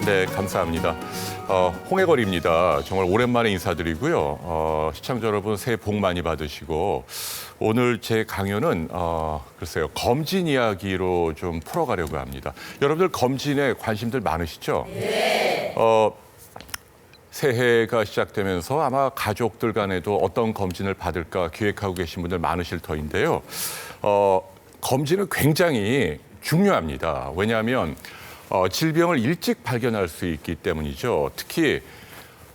네, 감사합니다. 홍해걸입니다. 정말 오랜만에 인사드리고요. 시청자 여러분 새해 복 많이 받으시고 오늘 제 강연은 글쎄요, 검진 이야기로 좀 풀어가려고 합니다. 여러분들 검진에 관심들 많으시죠? 네. 새해가 시작되면서 아마 가족들 간에도 어떤 검진을 받을까 기획하고 계신 분들 많으실 터인데요. 검진은 굉장히 중요합니다. 왜냐하면 질병을 일찍 발견할 수 있기 때문이죠. 특히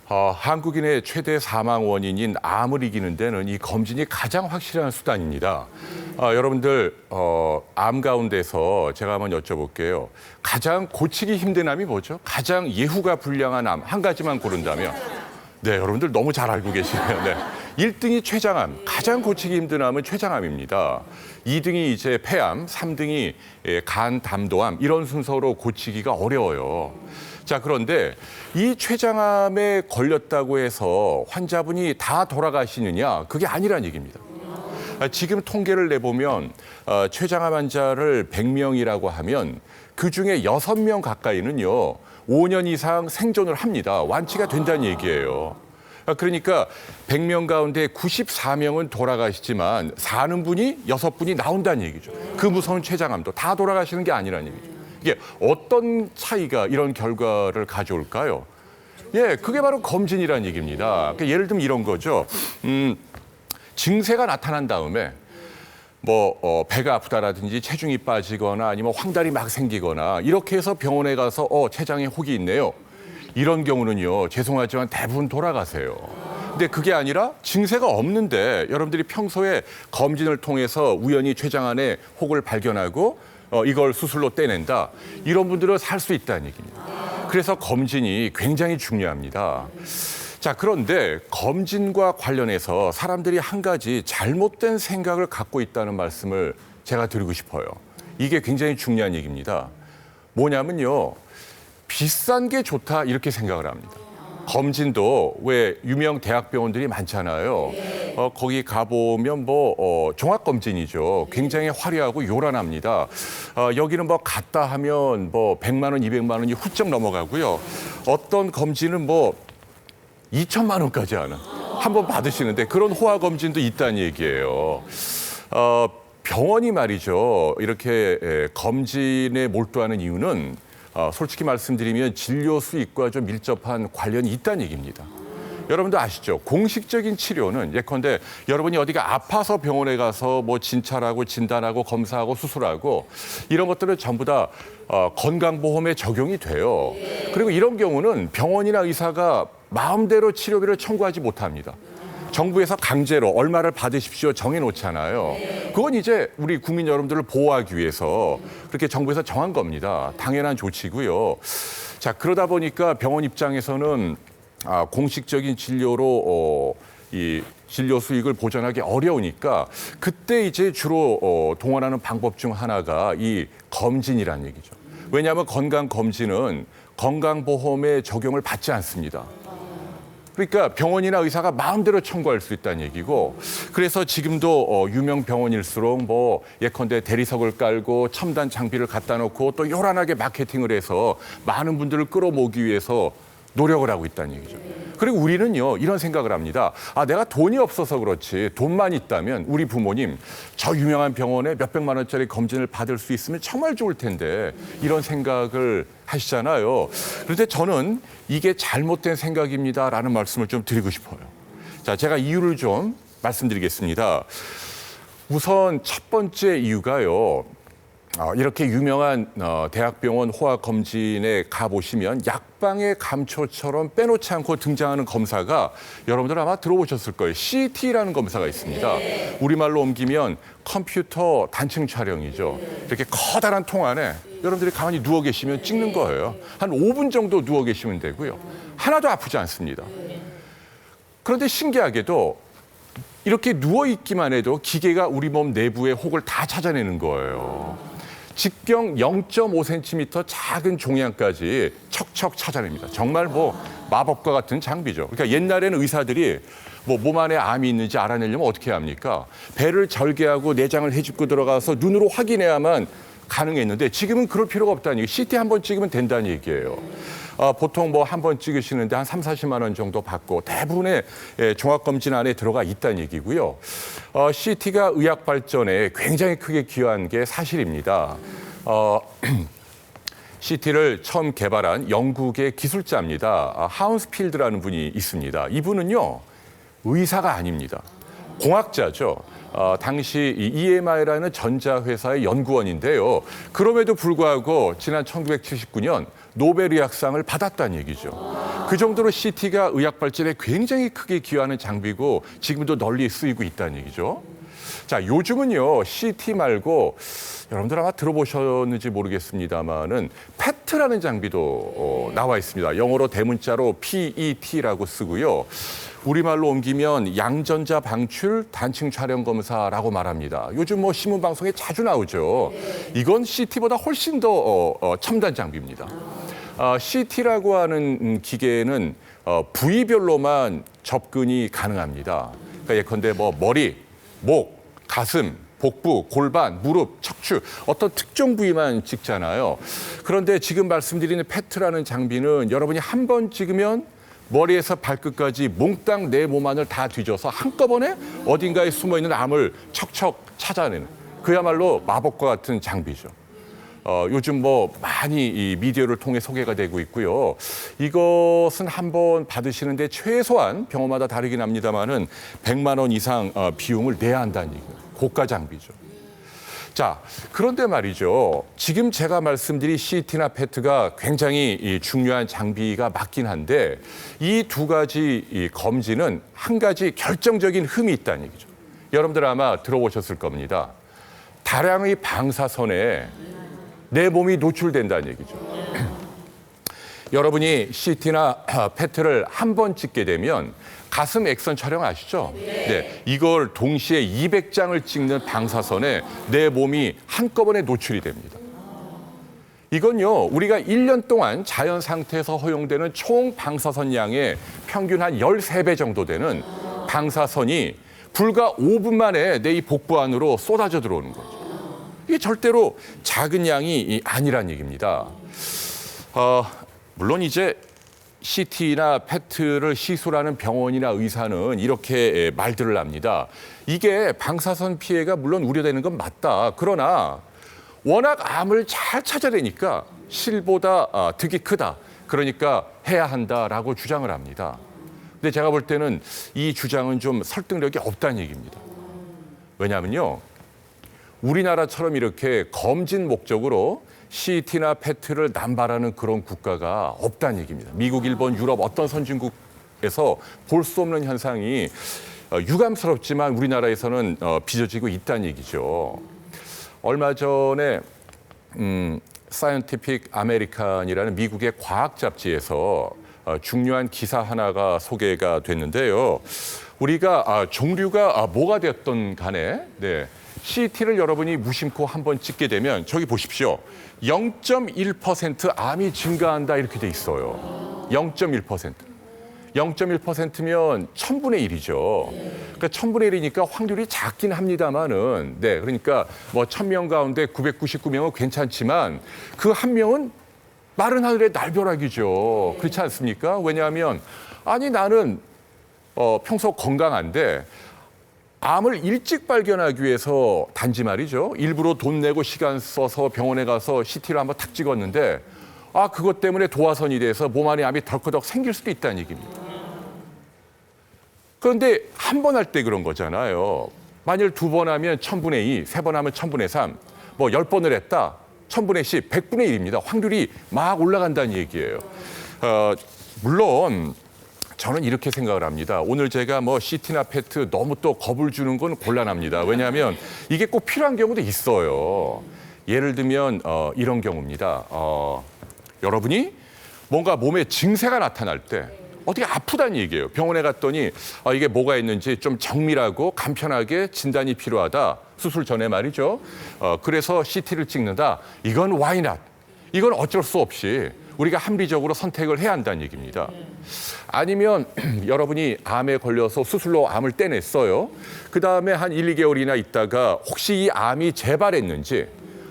한국인의 최대 사망 원인인 암을 이기는 데는 이 검진이 가장 확실한 수단입니다. 여러분들 암 가운데서 제가 한번 여쭤볼게요. 가장 고치기 힘든 암이 뭐죠? 가장 예후가 불량한 암 한 가지만 고른다면? 네, 여러분들 너무 잘 알고 계시네요. 네. 1등이 췌장암, 가장 고치기 힘든 암은 췌장암입니다. 2등이 이제 폐암, 3등이 간, 담도암 이런 순서로 고치기가 어려워요. 자, 그런데 이 췌장암에 걸렸다고 해서 환자분이 다 돌아가시느냐? 그게 아니란 얘기입니다. 지금 통계를 내보면 췌장암 환자를 100명이라고 하면 그중에 6명 가까이는요. 5년 이상 생존을 합니다. 완치가 된다는 얘기예요. 그러니까 100명 가운데 94명은 돌아가시지만 사는 분이 6분이 나온다는 얘기죠. 그 무서운 췌장암도 다 돌아가시는 게 아니라는 얘기죠. 이게 어떤 차이가 이런 결과를 가져올까요? 예, 그게 바로 검진이라는 얘기입니다. 그러니까 예를 들면 이런 거죠. 증세가 나타난 다음에 배가 아프다라든지 체중이 빠지거나 아니면 황달이 막 생기거나 이렇게 해서 병원에 가서 췌장에 혹이 있네요. 이런 경우는요, 죄송하지만 대부분 돌아가세요. 근데 그게 아니라 증세가 없는데 여러분들이 평소에 검진을 통해서 우연히 췌장 안에 혹을 발견하고 이걸 수술로 떼낸다. 이런 분들은 살 수 있다는 얘기입니다. 그래서 검진이 굉장히 중요합니다. 자, 그런데 검진과 관련해서 사람들이 한 가지 잘못된 생각을 갖고 있다는 말씀을 제가 드리고 싶어요. 이게 굉장히 중요한 얘기입니다. 뭐냐면요, 비싼 게 좋다 이렇게 생각을 합니다. 검진도 왜 유명 대학병원들이 많잖아요. 거기 가보면 종합검진이죠. 굉장히 화려하고 요란합니다. 여기는 갔다 하면 100만 원, 200만 원이 훌쩍 넘어가고요. 어떤 검진은 2천만 원까지 하는 한번 받으시는데 그런 호화 검진도 있다는 얘기예요. 병원이 말이죠. 이렇게 검진에 몰두하는 이유는 솔직히 말씀드리면 진료 수익과 좀 밀접한 관련이 있다는 얘기입니다. 여러분도 아시죠? 공식적인 치료는 예컨대 여러분이 어디가 아파서 병원에 가서 진찰하고 진단하고 검사하고 수술하고 이런 것들은 전부 다 건강보험에 적용이 돼요. 그리고 이런 경우는 병원이나 의사가 마음대로 치료비를 청구하지 못합니다. 정부에서 강제로 얼마를 받으십시오 정해놓잖아요. 그건 이제 우리 국민 여러분들을 보호하기 위해서 그렇게 정부에서 정한 겁니다. 당연한 조치고요. 자, 그러다 보니까 병원 입장에서는 공식적인 진료로 이 진료 수익을 보전하기 어려우니까 그때 이제 주로 동원하는 방법 중 하나가 이 검진이라는 얘기죠. 왜냐하면 건강검진은 건강보험에 적용을 받지 않습니다. 그러니까 병원이나 의사가 마음대로 청구할 수 있다는 얘기고, 그래서 지금도 유명 병원일수록 예컨대 대리석을 깔고 첨단 장비를 갖다 놓고 또 요란하게 마케팅을 해서 많은 분들을 끌어모으기 위해서 노력을 하고 있다는 얘기죠. 그리고 우리는요, 이런 생각을 합니다. 내가 돈이 없어서 그렇지 돈만 있다면 우리 부모님 저 유명한 병원에 몇백만 원짜리 검진을 받을 수 있으면 정말 좋을 텐데 이런 생각을 하시잖아요. 그런데 저는 이게 잘못된 생각입니다라는 말씀을 좀 드리고 싶어요. 자, 제가 이유를 좀 말씀드리겠습니다. 우선 첫 번째 이유가요. 이렇게 유명한 대학병원 호화검진에 가보시면 약방의 감초처럼 빼놓지 않고 등장하는 검사가 여러분들 아마 들어보셨을 거예요. CT라는 검사가 있습니다. 우리말로 옮기면 컴퓨터 단층 촬영이죠. 이렇게 커다란 통 안에 여러분들이 가만히 누워 계시면 찍는 거예요. 한 5분 정도 누워 계시면 되고요. 하나도 아프지 않습니다. 그런데 신기하게도 이렇게 누워있기만 해도 기계가 우리 몸 내부의 혹을 다 찾아내는 거예요. 직경 0.5cm 작은 종양까지 척척 찾아냅니다. 정말 마법과 같은 장비죠. 그러니까 옛날에는 의사들이 몸 안에 암이 있는지 알아내려면 어떻게 합니까? 배를 절개하고 내장을 헤집고 들어가서 눈으로 확인해야만 가능했는데 지금은 그럴 필요가 없다는 얘기. CT 한 번 찍으면 된다는 얘기예요. 보통 뭐 한 번 찍으시는데 한 3, 40만 원 정도 받고 대부분의 종합검진 안에 들어가 있다는 얘기고요. CT가 의학 발전에 굉장히 크게 기여한 게 사실입니다. CT를 처음 개발한 영국의 기술자입니다. 하운스필드라는 분이 있습니다. 이분은요, 의사가 아닙니다. 공학자죠. 당시 EMI라는 전자회사의 연구원인데요. 그럼에도 불구하고 지난 1979년 노벨의학상을 받았다는 얘기죠. 그 정도로 CT가 의학 발전에 굉장히 크게 기여하는 장비고 지금도 널리 쓰이고 있다는 얘기죠. 자, 요즘은요, CT 말고 여러분들 아마 들어보셨는지 모르겠습니다만은 PET라는 장비도 나와 있습니다. 영어로 대문자로 PET라고 쓰고요. 우리말로 옮기면 양전자 방출 단층 촬영 검사라고 말합니다. 요즘 뭐 신문 방송에 자주 나오죠. 이건 CT보다 훨씬 더 첨단 장비입니다. CT라고 하는 기계는 부위별로만 접근이 가능합니다. 그러니까 예컨대 뭐 머리, 목, 가슴, 복부, 골반, 무릎, 척추 어떤 특정 부위만 찍잖아요. 그런데 지금 말씀드리는 PET라는 장비는 여러분이 한 번 찍으면 머리에서 발끝까지 몽땅 내 몸 안을 다 뒤져서 한꺼번에 어딘가에 숨어있는 암을 척척 찾아내는 그야말로 마법과 같은 장비죠. 요즘 뭐 많이 이 미디어를 통해 소개가 되고 있고요. 이것은 한번 받으시는데 최소한 병원마다 다르긴 합니다만은 100만 원 이상 비용을 내야 한다는 얘기예요. 고가 장비죠. 자, 그런데 말이죠. 지금 제가 말씀드린 CT나 PET가 굉장히 중요한 장비가 맞긴 한데 이 두 가지 이 검진은 한 가지 결정적인 흠이 있다는 얘기죠. 여러분들 아마 들어보셨을 겁니다. 다량의 방사선에 내 몸이 노출된다는 얘기죠. 여러분이 CT나 PET를 한 번 찍게 되면 가슴 액선 촬영 아시죠? 네. 이걸 동시에 200장을 찍는 방사선에 내 몸이 한꺼번에 노출이 됩니다. 이건요, 우리가 1년 동안 자연 상태에서 허용되는 총 방사선 양의 평균 한 13배 정도 되는 방사선이 불과 5분 만에 내 이 복부 안으로 쏟아져 들어오는 거죠. 이게 절대로 작은 양이 아니란 얘기입니다. 물론 이제 CT나 PET를 시술하는 병원이나 의사는 이렇게 말들을 합니다. 이게 방사선 피해가 물론 우려되는 건 맞다. 그러나 워낙 암을 잘 찾아내니까 실보다 득이 크다. 그러니까 해야 한다라고 주장을 합니다. 근데 제가 볼 때는 이 주장은 좀 설득력이 없다는 얘기입니다. 왜냐하면요, 우리나라처럼 이렇게 검진 목적으로 CT나 PET를 남발하는 그런 국가가 없다는 얘기입니다. 미국, 일본, 유럽 어떤 선진국에서 볼 수 없는 현상이 유감스럽지만 우리나라에서는 빚어지고 있다는 얘기죠. 얼마 전에 사이언티픽 아메리칸이라는 미국의 과학 잡지에서 중요한 기사 하나가 소개가 됐는데요. 우리가 종류가 뭐가 되었던 간에 CT를 여러분이 무심코 한번 찍게 되면 저기 보십시오. 0.1% 암이 증가한다 이렇게 돼 있어요. 0.1%. 0.1%면 1000분의 1이죠. 그러니까 1000분의 1이니까 확률이 작긴 합니다만은 그러니까 뭐 1000명 가운데 999명은 괜찮지만 그 한 명은 마른 하늘의 날벼락이죠. 그렇지 않습니까? 왜냐하면 아니 나는 평소 건강한데 암을 일찍 발견하기 위해서 단지 말이죠. 일부러 돈 내고 시간 써서 병원에 가서 CT를 한번 탁 찍었는데 그것 때문에 도화선이 돼서 몸 안에 암이 덜커덕 생길 수도 있다는 얘기입니다. 그런데 한 번 할 때 그런 거잖아요. 만일 2번 하면 1000분의 2, 3번 하면 1000분의 3, 뭐 10번을 했다. 1000분의 10, 100분의 1입니다. 확률이 막 올라간다는 얘기예요. 물론 저는 이렇게 생각을 합니다. 오늘 제가 뭐 CT나 PET 너무 또 겁을 주는 건 곤란합니다. 왜냐하면 이게 꼭 필요한 경우도 있어요. 예를 들면 이런 경우입니다. 여러분이 뭔가 몸에 증세가 나타날 때 어디가 아프다는 얘기예요. 병원에 갔더니 이게 뭐가 있는지 좀 정밀하고 간편하게 진단이 필요하다. 수술 전에 말이죠. 그래서 CT를 찍는다. 이건 why not? 이건 어쩔 수 없이 우리가 합리적으로 선택을 해야 한다는 얘기입니다. 아니면 여러분이 암에 걸려서 수술로 암을 떼냈어요. 그다음에 한 1, 2개월이나 있다가 혹시 이 암이 재발했는지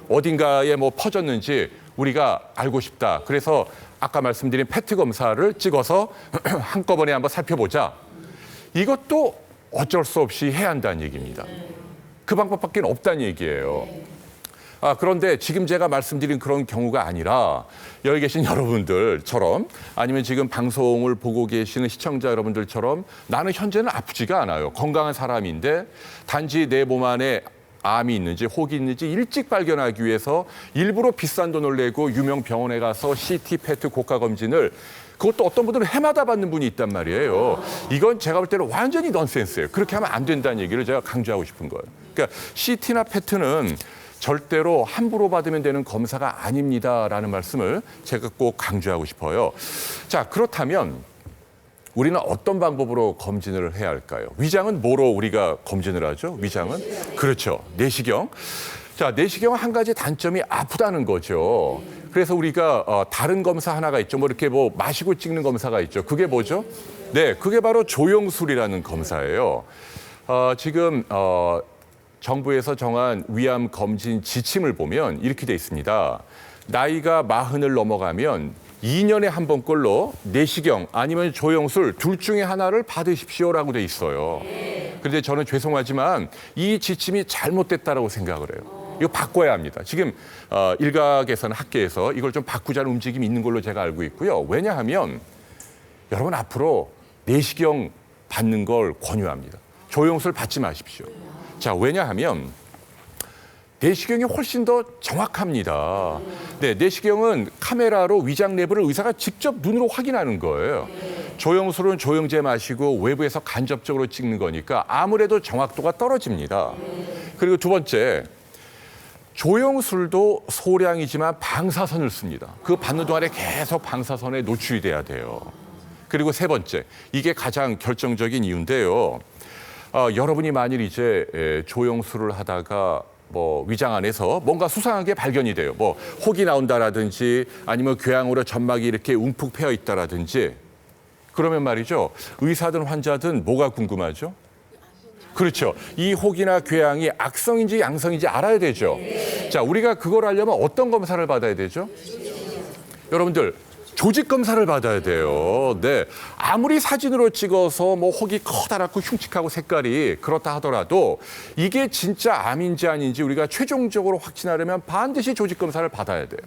어딘가에 뭐 퍼졌는지 우리가 알고 싶다. 그래서 아까 말씀드린 패트 검사를 찍어서 한꺼번에 한번 살펴보자. 이것도 어쩔 수 없이 해야 한다는 얘기입니다. 그 방법밖에 없다는 얘기예요. 그런데 지금 제가 말씀드린 그런 경우가 아니라 여기 계신 여러분들처럼 아니면 지금 방송을 보고 계시는 시청자 여러분들처럼 나는 현재는 아프지가 않아요. 건강한 사람인데 단지 내 몸 안에 암이 있는지 혹이 있는지 일찍 발견하기 위해서 일부러 비싼 돈을 내고 유명 병원에 가서 CT, PET 고가 검진을 그것도 어떤 분들은 해마다 받는 분이 있단 말이에요. 이건 제가 볼 때는 완전히 넌센스예요. 그렇게 하면 안 된다는 얘기를 제가 강조하고 싶은 거예요. 그러니까 CT나 PET는 절대로 함부로 받으면 되는 검사가 아닙니다라는 말씀을 제가 꼭 강조하고 싶어요. 자, 그렇다면 우리는 어떤 방법으로 검진을 해야 할까요? 위장은 뭐로 우리가 검진을 하죠? 위장은? 그렇죠. 내시경. 자, 내시경은 한 가지 단점이 아프다는 거죠. 그래서 우리가 다른 검사 하나가 있죠. 뭐 이렇게 뭐 마시고 찍는 검사가 있죠. 그게 뭐죠? 네, 그게 바로 조영술이라는 검사예요. 지금 정부에서 정한 위암 검진 지침을 보면 이렇게 돼 있습니다. 나이가 40을 넘어가면 2년에 한 번꼴로 내시경 아니면 조영술 둘 중에 하나를 받으십시오라고 돼 있어요. 그런데 저는 죄송하지만 이 지침이 잘못됐다라고 생각을 해요. 이거 바꿔야 합니다. 지금 일각에서는 학계에서 이걸 좀 바꾸자는 움직임이 있는 걸로 제가 알고 있고요. 왜냐하면 여러분 앞으로 내시경 받는 걸 권유합니다. 조영술 받지 마십시오. 자, 왜냐하면 내시경이 훨씬 더 정확합니다. 네, 내시경은 카메라로 위장 내부를 의사가 직접 눈으로 확인하는 거예요. 조영술은 조영제 마시고 외부에서 간접적으로 찍는 거니까 아무래도 정확도가 떨어집니다. 그리고 두 번째, 조영술도 소량이지만 방사선을 씁니다. 그 받는 동안에 계속 방사선에 노출이 돼야 돼요. 그리고 세 번째, 이게 가장 결정적인 이유인데요. 여러분이 만일 이제 조영술을 하다가 뭐 위장 안에서 뭔가 수상한 게 발견이 돼요. 뭐 혹이 나온다라든지 아니면 궤양으로 점막이 이렇게 움푹 패여 있다라든지 그러면 말이죠. 의사든 환자든 뭐가 궁금하죠? 그렇죠. 이 혹이나 궤양이 악성인지 양성인지 알아야 되죠. 자, 우리가 그걸 알려면 어떤 검사를 받아야 되죠? 여러분들 조직 검사를 받아야 돼요. 네, 아무리 사진으로 찍어서 뭐 혹이 커다랗고 흉측하고 색깔이 그렇다 하더라도 이게 진짜 암인지 아닌지 우리가 최종적으로 확진하려면 반드시 조직 검사를 받아야 돼요.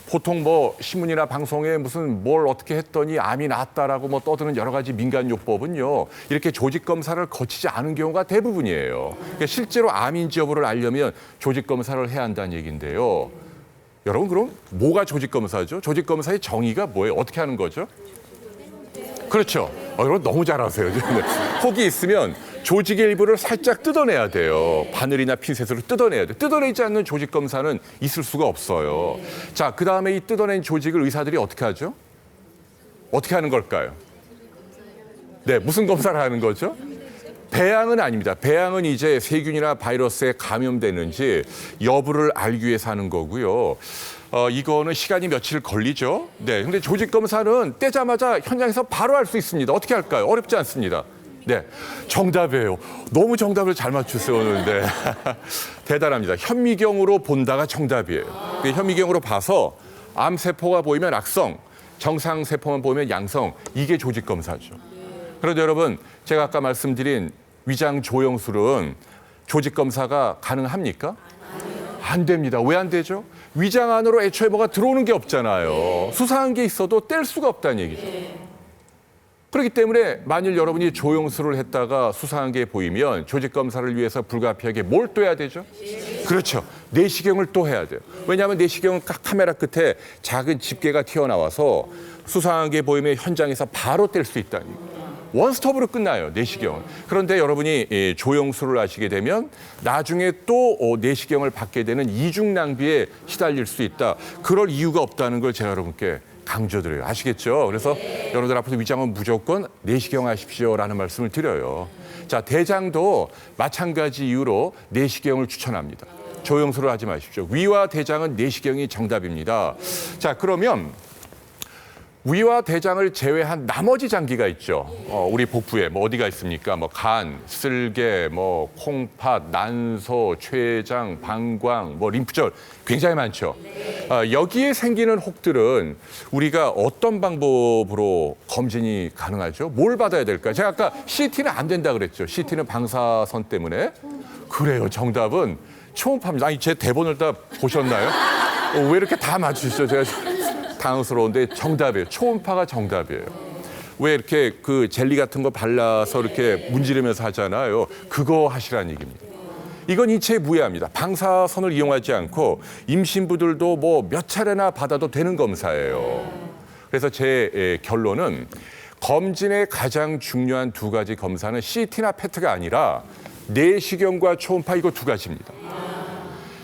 보통 뭐 신문이나 방송에 무슨 뭘 어떻게 했더니 암이 낫다라고 뭐 떠드는 여러 가지 민간요법은요. 이렇게 조직 검사를 거치지 않은 경우가 대부분이에요. 그러니까 실제로 암인지 여부를 알려면 조직 검사를 해야 한다는 얘기인데요. 여러분 그럼 뭐가 조직검사죠? 조직검사의 정의가 뭐예요? 어떻게 하는 거죠? 그렇죠. 여러분 너무 잘 아세요. 혹이 있으면 조직의 일부를 살짝 뜯어내야 돼요. 바늘이나 핀셋으로 뜯어내야 돼요. 뜯어내지 않는 조직검사는 있을 수가 없어요. 자, 그다음에 이 뜯어낸 조직을 의사들이 어떻게 하죠? 어떻게 하는 걸까요? 네, 무슨 검사를 하는 거죠? 배양은 아닙니다. 배양은 이제 세균이나 바이러스에 감염되는지 여부를 알기 위해서 하는 거고요. 이거는 시간이 며칠 걸리죠. 네, 근데 조직 검사는 떼자마자 현장에서 바로 할 수 있습니다. 어떻게 할까요? 어렵지 않습니다. 네, 정답이에요. 너무 정답을 잘 맞추세요 오늘. 네, 대단합니다. 현미경으로 본다가 정답이에요. 현미경으로 봐서 암 세포가 보이면 악성, 정상 세포만 보이면 양성. 이게 조직 검사죠. 그런데 여러분, 제가 아까 말씀드린 위장 조영술은 조직 검사가 가능합니까? 안 됩니다. 왜 안 되죠? 위장 안으로 애초에 뭐가 들어오는 게 없잖아요. 수상한 게 있어도 뗄 수가 없다는 얘기죠. 그렇기 때문에 만일 여러분이 조영술을 했다가 수상한 게 보이면 조직 검사를 위해서 불가피하게 뭘 또 해야 되죠? 그렇죠. 내시경을 또 해야 돼요. 왜냐하면 내시경은 카메라 끝에 작은 집게가 튀어나와서 수상한 게 보이면 현장에서 바로 뗄 수 있다는 얘기죠. 원스톱으로 끝나요, 내시경은. 그런데 여러분이 조영술을 하시게 되면 나중에 또 내시경을 받게 되는 이중 낭비에 시달릴 수 있다. 그럴 이유가 없다는 걸 제가 여러분께 강조드려요. 아시겠죠? 그래서 여러분들 앞으로 위장은 무조건 내시경 하십시오라는 말씀을 드려요. 자, 대장도 마찬가지 이유로 내시경을 추천합니다. 조영술을 하지 마십시오. 위와 대장은 내시경이 정답입니다. 자, 그러면 위와 대장을 제외한 나머지 장기가 있죠. 우리 복부에 뭐 어디가 있습니까? 뭐 간, 쓸개, 뭐 콩팥, 난소, 췌장, 방광, 뭐 림프절 굉장히 많죠. 여기에 생기는 혹들은 우리가 어떤 방법으로 검진이 가능하죠? 뭘 받아야 될까요? 제가 아까 CT는 안 된다 그랬죠. CT는 방사선 때문에. 그래요. 정답은 초음파입니다. 아니 제 대본을 다 보셨나요? 왜 이렇게 다 맞추시죠? 제가 당황스러운데 정답이에요. 초음파가 정답이에요. 왜 이렇게 그 젤리 같은 거 발라서 이렇게 문지르면서 하잖아요. 그거 하시라는 얘기입니다. 이건 인체에 무해합니다. 방사선을 이용하지 않고 임신부들도 뭐 몇 차례나 받아도 되는 검사예요. 그래서 제 결론은 검진의 가장 중요한 두 가지 검사는 CT나 PET가 아니라 내시경과 초음파 이거 두 가지입니다.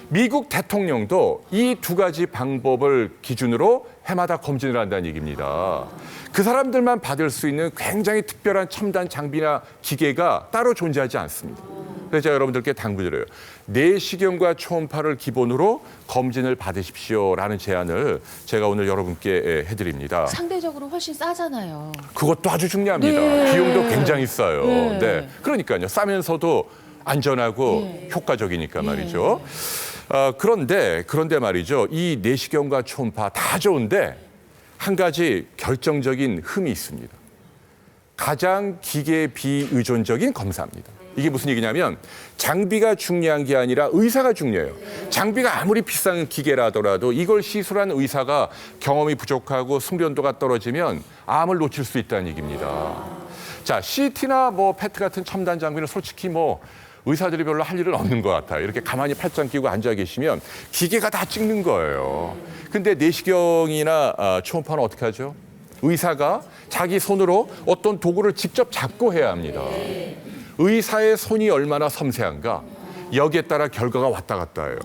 미국 대통령도 이 두 가지 방법을 기준으로 해마다 검진을 한다는 얘기입니다. 그 사람들만 받을 수 있는 굉장히 특별한 첨단 장비나 기계가 따로 존재하지 않습니다. 그래서 제가 여러분들께 당부드려요. 내시경과 초음파를 기본으로 검진을 받으십시오라는 제안을 제가 오늘 여러분께 해드립니다. 상대적으로 훨씬 싸잖아요. 그것도 아주 중요합니다. 네. 비용도 굉장히 싸요. 네. 네. 그러니까요. 싸면서도 안전하고 효과적이니까 말이죠. 그런데 말이죠. 이 내시경과 초음파 다 좋은데 한 가지 결정적인 흠이 있습니다. 가장 기계 비의존적인 검사입니다. 이게 무슨 얘기냐면 장비가 중요한 게 아니라 의사가 중요해요. 장비가 아무리 비싼 기계라더라도 이걸 시술한 의사가 경험이 부족하고 숙련도가 떨어지면 암을 놓칠 수 있다는 얘기입니다. 자, CT나 뭐 PET 같은 첨단 장비는 솔직히 뭐 의사들이 별로 할 일은 없는 것 같아요. 이렇게 가만히 팔짱 끼고 앉아 계시면 기계가 다 찍는 거예요. 근데 내시경이나 초음파는 어떻게 하죠? 의사가 자기 손으로 어떤 도구를 직접 잡고 해야 합니다. 의사의 손이 얼마나 섬세한가? 여기에 따라 결과가 왔다 갔다 해요.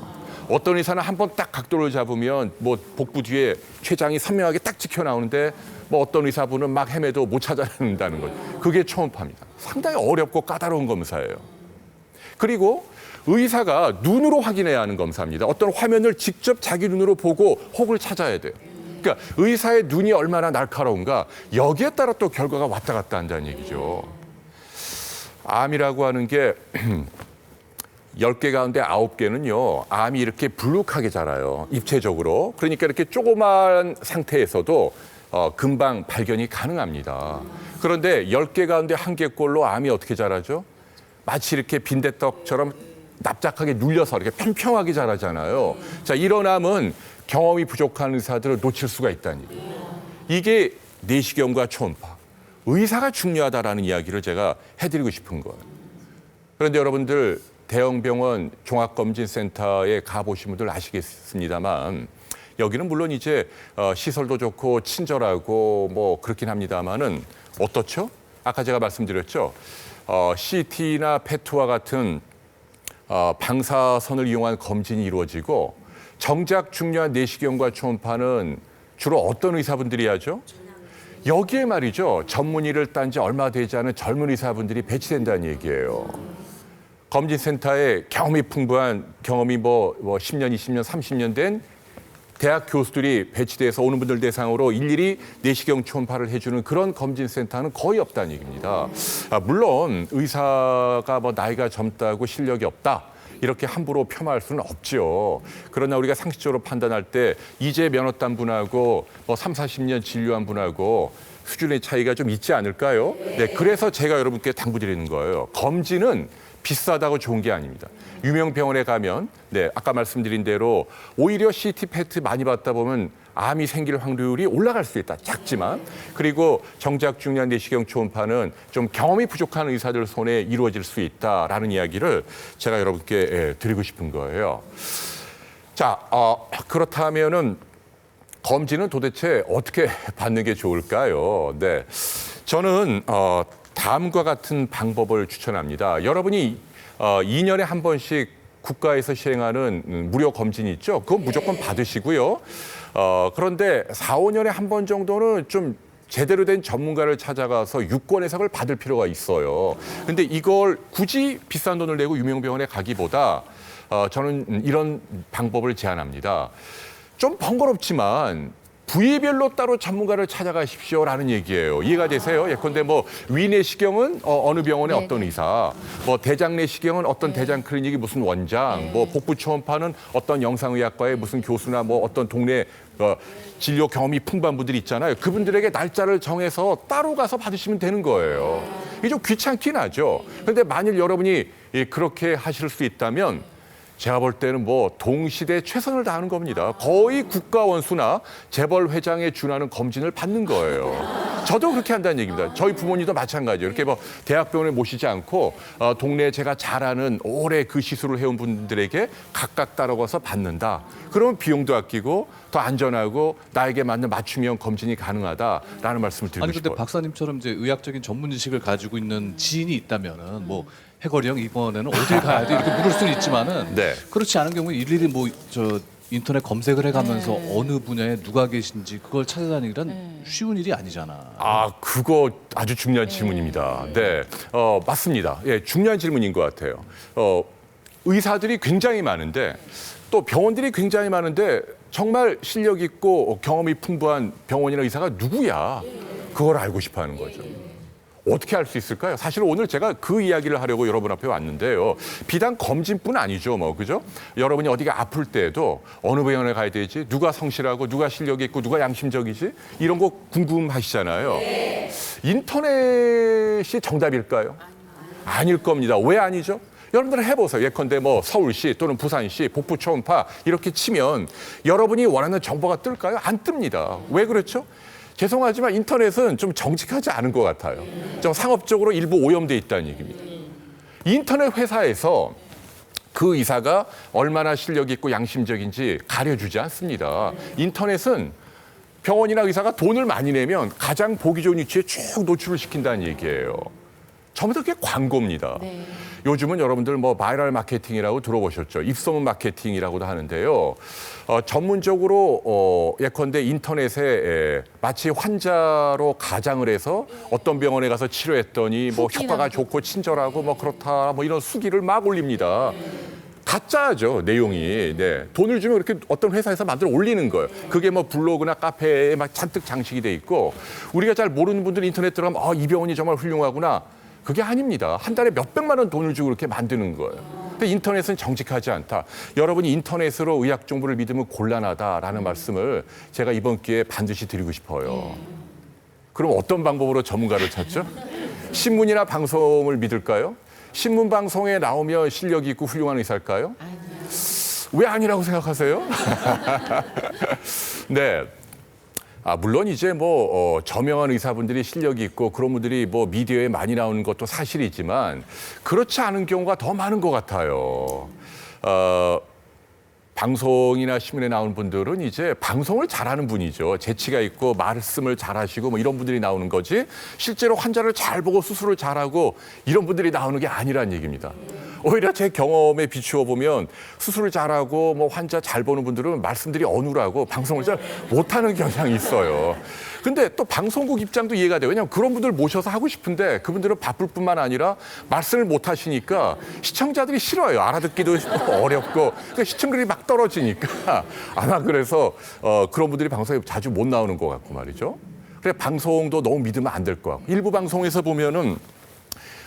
어떤 의사는 한 번 딱 각도를 잡으면 뭐 복부 뒤에 췌장이 선명하게 딱 찍혀 나오는데 뭐 어떤 의사분은 막 헤매도 못 찾아낸다는 거죠. 그게 초음파입니다. 상당히 어렵고 까다로운 검사예요. 그리고 의사가 눈으로 확인해야 하는 검사입니다. 어떤 화면을 직접 자기 눈으로 보고 혹을 찾아야 돼요. 그러니까 의사의 눈이 얼마나 날카로운가 여기에 따라 또 결과가 왔다 갔다 한다는 얘기죠. 암이라고 하는 게 10개 가운데 9개는요. 암이 이렇게 불룩하게 자라요. 입체적으로. 그러니까 이렇게 조그만 상태에서도 금방 발견이 가능합니다. 그런데 10개 가운데 1개꼴로 암이 어떻게 자라죠? 마치 이렇게 빈대떡처럼 납작하게 눌려서 이렇게 평평하게 자라잖아요. 자, 이런 암은 경험이 부족한 의사들을 놓칠 수가 있다니. 이게 내시경과 초음파. 의사가 중요하다라는 이야기를 제가 해드리고 싶은 거예요. 그런데 여러분들 대형 병원 종합검진센터에 가보신 분들 아시겠습니다만 여기는 물론 이제 시설도 좋고 친절하고 뭐 그렇긴 합니다만은 어떻죠? 아까 제가 말씀드렸죠. CT나 PET와 같은 방사선을 이용한 검진이 이루어지고 정작 중요한 내시경과 초음파는 주로 어떤 의사분들이 하죠? 여기에 말이죠. 전문의를 딴 지 얼마 되지 않은 젊은 의사분들이 배치된다는 얘기예요. 검진센터에 경험이 풍부한 경험이 뭐 10년, 20년, 30년 된 대학 교수들이 배치돼서 오는 분들 대상으로 일일이 내시경 초음파를 해주는 그런 검진센터는 거의 없다는 얘기입니다. 물론 의사가 뭐 나이가 젊다고 실력이 없다. 이렇게 함부로 폄하할 수는 없죠. 그러나 우리가 상식적으로 판단할 때 이제 면허 딴 분하고 뭐 3, 40년 진료한 분하고 수준의 차이가 좀 있지 않을까요? 네, 그래서 제가 여러분께 당부드리는 거예요. 검진은 비싸다고 좋은 게 아닙니다. 유명 병원에 가면 아까 말씀드린 대로 오히려 CT, PET 많이 받다 보면 암이 생길 확률이 올라갈 수 있다. 작지만. 그리고 정작 중요한 내시경 초음파는 좀 경험이 부족한 의사들 손에 이루어질 수 있다라는 이야기를 제가 여러분께 드리고 싶은 거예요. 자, 그렇다면은 검진은 도대체 어떻게 받는 게 좋을까요? 네, 저는 다음과 같은 방법을 추천합니다. 여러분이 2년에 한 번씩 국가에서 시행하는 무료 검진이 있죠. 그건 무조건 받으시고요. 그런데 4, 5년에 한 번 정도는 좀 제대로 된 전문가를 찾아가서 유권 해석을 받을 필요가 있어요. 근데 이걸 굳이 비싼 돈을 내고 유명병원에 가기보다 저는 이런 방법을 제안합니다. 좀 번거롭지만 부위별로 따로 전문가를 찾아가십시오라는 얘기예요. 이해가 되세요? 예컨대 뭐 위내시경은 어느 병원의 네, 어떤 네. 의사, 뭐 대장내시경은 어떤 대장 클리닉이 무슨 원장, 뭐 복부 초음파는 어떤 영상의학과의 무슨 교수나 뭐 어떤 동네 진료 경험이 풍부한 분들이 있잖아요. 그분들에게 날짜를 정해서 따로 가서 받으시면 되는 거예요. 이게 좀 귀찮긴 하죠. 그런데 만일 여러분이 그렇게 하실 수 있다면 제가 볼 때는 뭐 동시대에 최선을 다하는 겁니다. 거의 국가원수나 재벌회장에 준하는 검진을 받는 거예요. 저도 그렇게 한다는 얘기입니다. 저희 부모님도 마찬가지예요. 이렇게 뭐 대학병원에 모시지 않고 동네에 제가 잘 아는 오래 그 시술을 해온 분들에게 각각 따라가서 받는다. 그러면 비용도 아끼고 더 안전하고 나에게 맞는 맞춤형 검진이 가능하다라는 말씀을 드리고 아니 근데 싶어요. 박사님처럼 이제 의학적인 전문 지식을 가지고 있는 지인이 있다면은 뭐 해거리 형 이번에는 어딜 가야 돼 이렇게 물을 수는 있지만은 네. 그렇지 않은 경우에 일일이 뭐 저 인터넷 검색을 해가면서 어느 분야에 누가 계신지 그걸 찾아다니기란 쉬운 일이 아니잖아. 아, 그거 아주 중요한 질문입니다. 네, 맞습니다. 예, 중요한 질문인 것 같아요. 의사들이 굉장히 많은데 또 병원들이 굉장히 많은데 정말 실력 있고 경험이 풍부한 병원이나 의사가 누구야? 그걸 알고 싶어 하는 거죠. 어떻게 할 수 있을까요? 사실 오늘 제가 그 이야기를 하려고 여러분 앞에 왔는데요. 비단 검진뿐 아니죠, 뭐 그죠? 여러분이 어디가 아플 때에도 어느 병원에 가야 되지? 누가 성실하고 누가 실력이 있고 누가 양심적이지? 이런 거 궁금하시잖아요. 인터넷이 정답일까요? 아닐 겁니다. 왜 아니죠? 여러분들 해보세요. 예컨대 뭐 서울시 또는 부산시 복부 초음파 이렇게 치면 여러분이 원하는 정보가 뜰까요? 안 뜹니다. 왜 그렇죠? 죄송하지만 인터넷은 좀 정직하지 않은 것 같아요. 좀 상업적으로 일부 오염돼 있다는 얘기입니다. 인터넷 회사에서 그 의사가 얼마나 실력 있고 양심적인지 가려주지 않습니다. 인터넷은 병원이나 의사가 돈을 많이 내면 가장 보기 좋은 위치에 쭉 노출을 시킨다는 얘기예요. 전부 다 그게 광고입니다. 네. 요즘은 여러분들 뭐 바이럴 마케팅이라고 들어보셨죠. 입소문 마케팅이라고도 하는데요. 전문적으로 예컨대 인터넷에 마치 환자로 가장을 해서 어떤 병원에 가서 치료했더니 뭐 후기 효과가 나오고. 좋고 친절하고 뭐 그렇다 뭐 이런 수기를 막 올립니다. 가짜죠, 내용이. 네. 돈을 주면 그렇게 어떤 회사에서 만들어 올리는 거예요. 그게 뭐 블로그나 카페에 막 잔뜩 장식이 돼 있고 우리가 잘 모르는 분들이 인터넷 들어가면 이 병원이 정말 훌륭하구나. 그게 아닙니다. 한 달에 몇백만 원 돈을 주고 그렇게 만드는 거예요. 근데 인터넷은 정직하지 않다. 여러분이 인터넷으로 의학 정보를 믿으면 곤란하다라는 말씀을 제가 이번 기회에 반드시 드리고 싶어요. 그럼 어떤 방법으로 전문가를 찾죠? 신문이나 방송을 믿을까요? 신문 방송에 나오면 실력이 있고 훌륭한 의사일까요? 아니요. 왜 아니라고 생각하세요? 네. 물론 이제 뭐 저명한 의사분들이 실력이 있고 그런 분들이 뭐 미디어에 많이 나오는 것도 사실이지만 그렇지 않은 경우가 더 많은 것 같아요. 방송이나 신문에 나오는 분들은 이제 방송을 잘하는 분이죠. 재치가 있고 말씀을 잘하시고 뭐 이런 분들이 나오는 거지 실제로 환자를 잘 보고 수술을 잘하고 이런 분들이 나오는 게 아니란 얘기입니다. 오히려 제 경험에 비추어 보면 수술을 잘하고 뭐 환자 잘 보는 분들은 말씀들이 어눌하고 방송을 잘 못하는 경향이 있어요. 근데 또 방송국 입장도 이해가 돼요. 왜냐하면 그런 분들 모셔서 하고 싶은데 그분들은 바쁠 뿐만 아니라 말씀을 못 하시니까 시청자들이 싫어요. 알아듣기도 어렵고 그러니까 시청률이 막 떨어지니까 아마 그래서 그런 분들이 방송에 자주 못 나오는 것 같고 말이죠. 그래 방송도 너무 믿으면 안 될 것 같고 일부 방송에서 보면은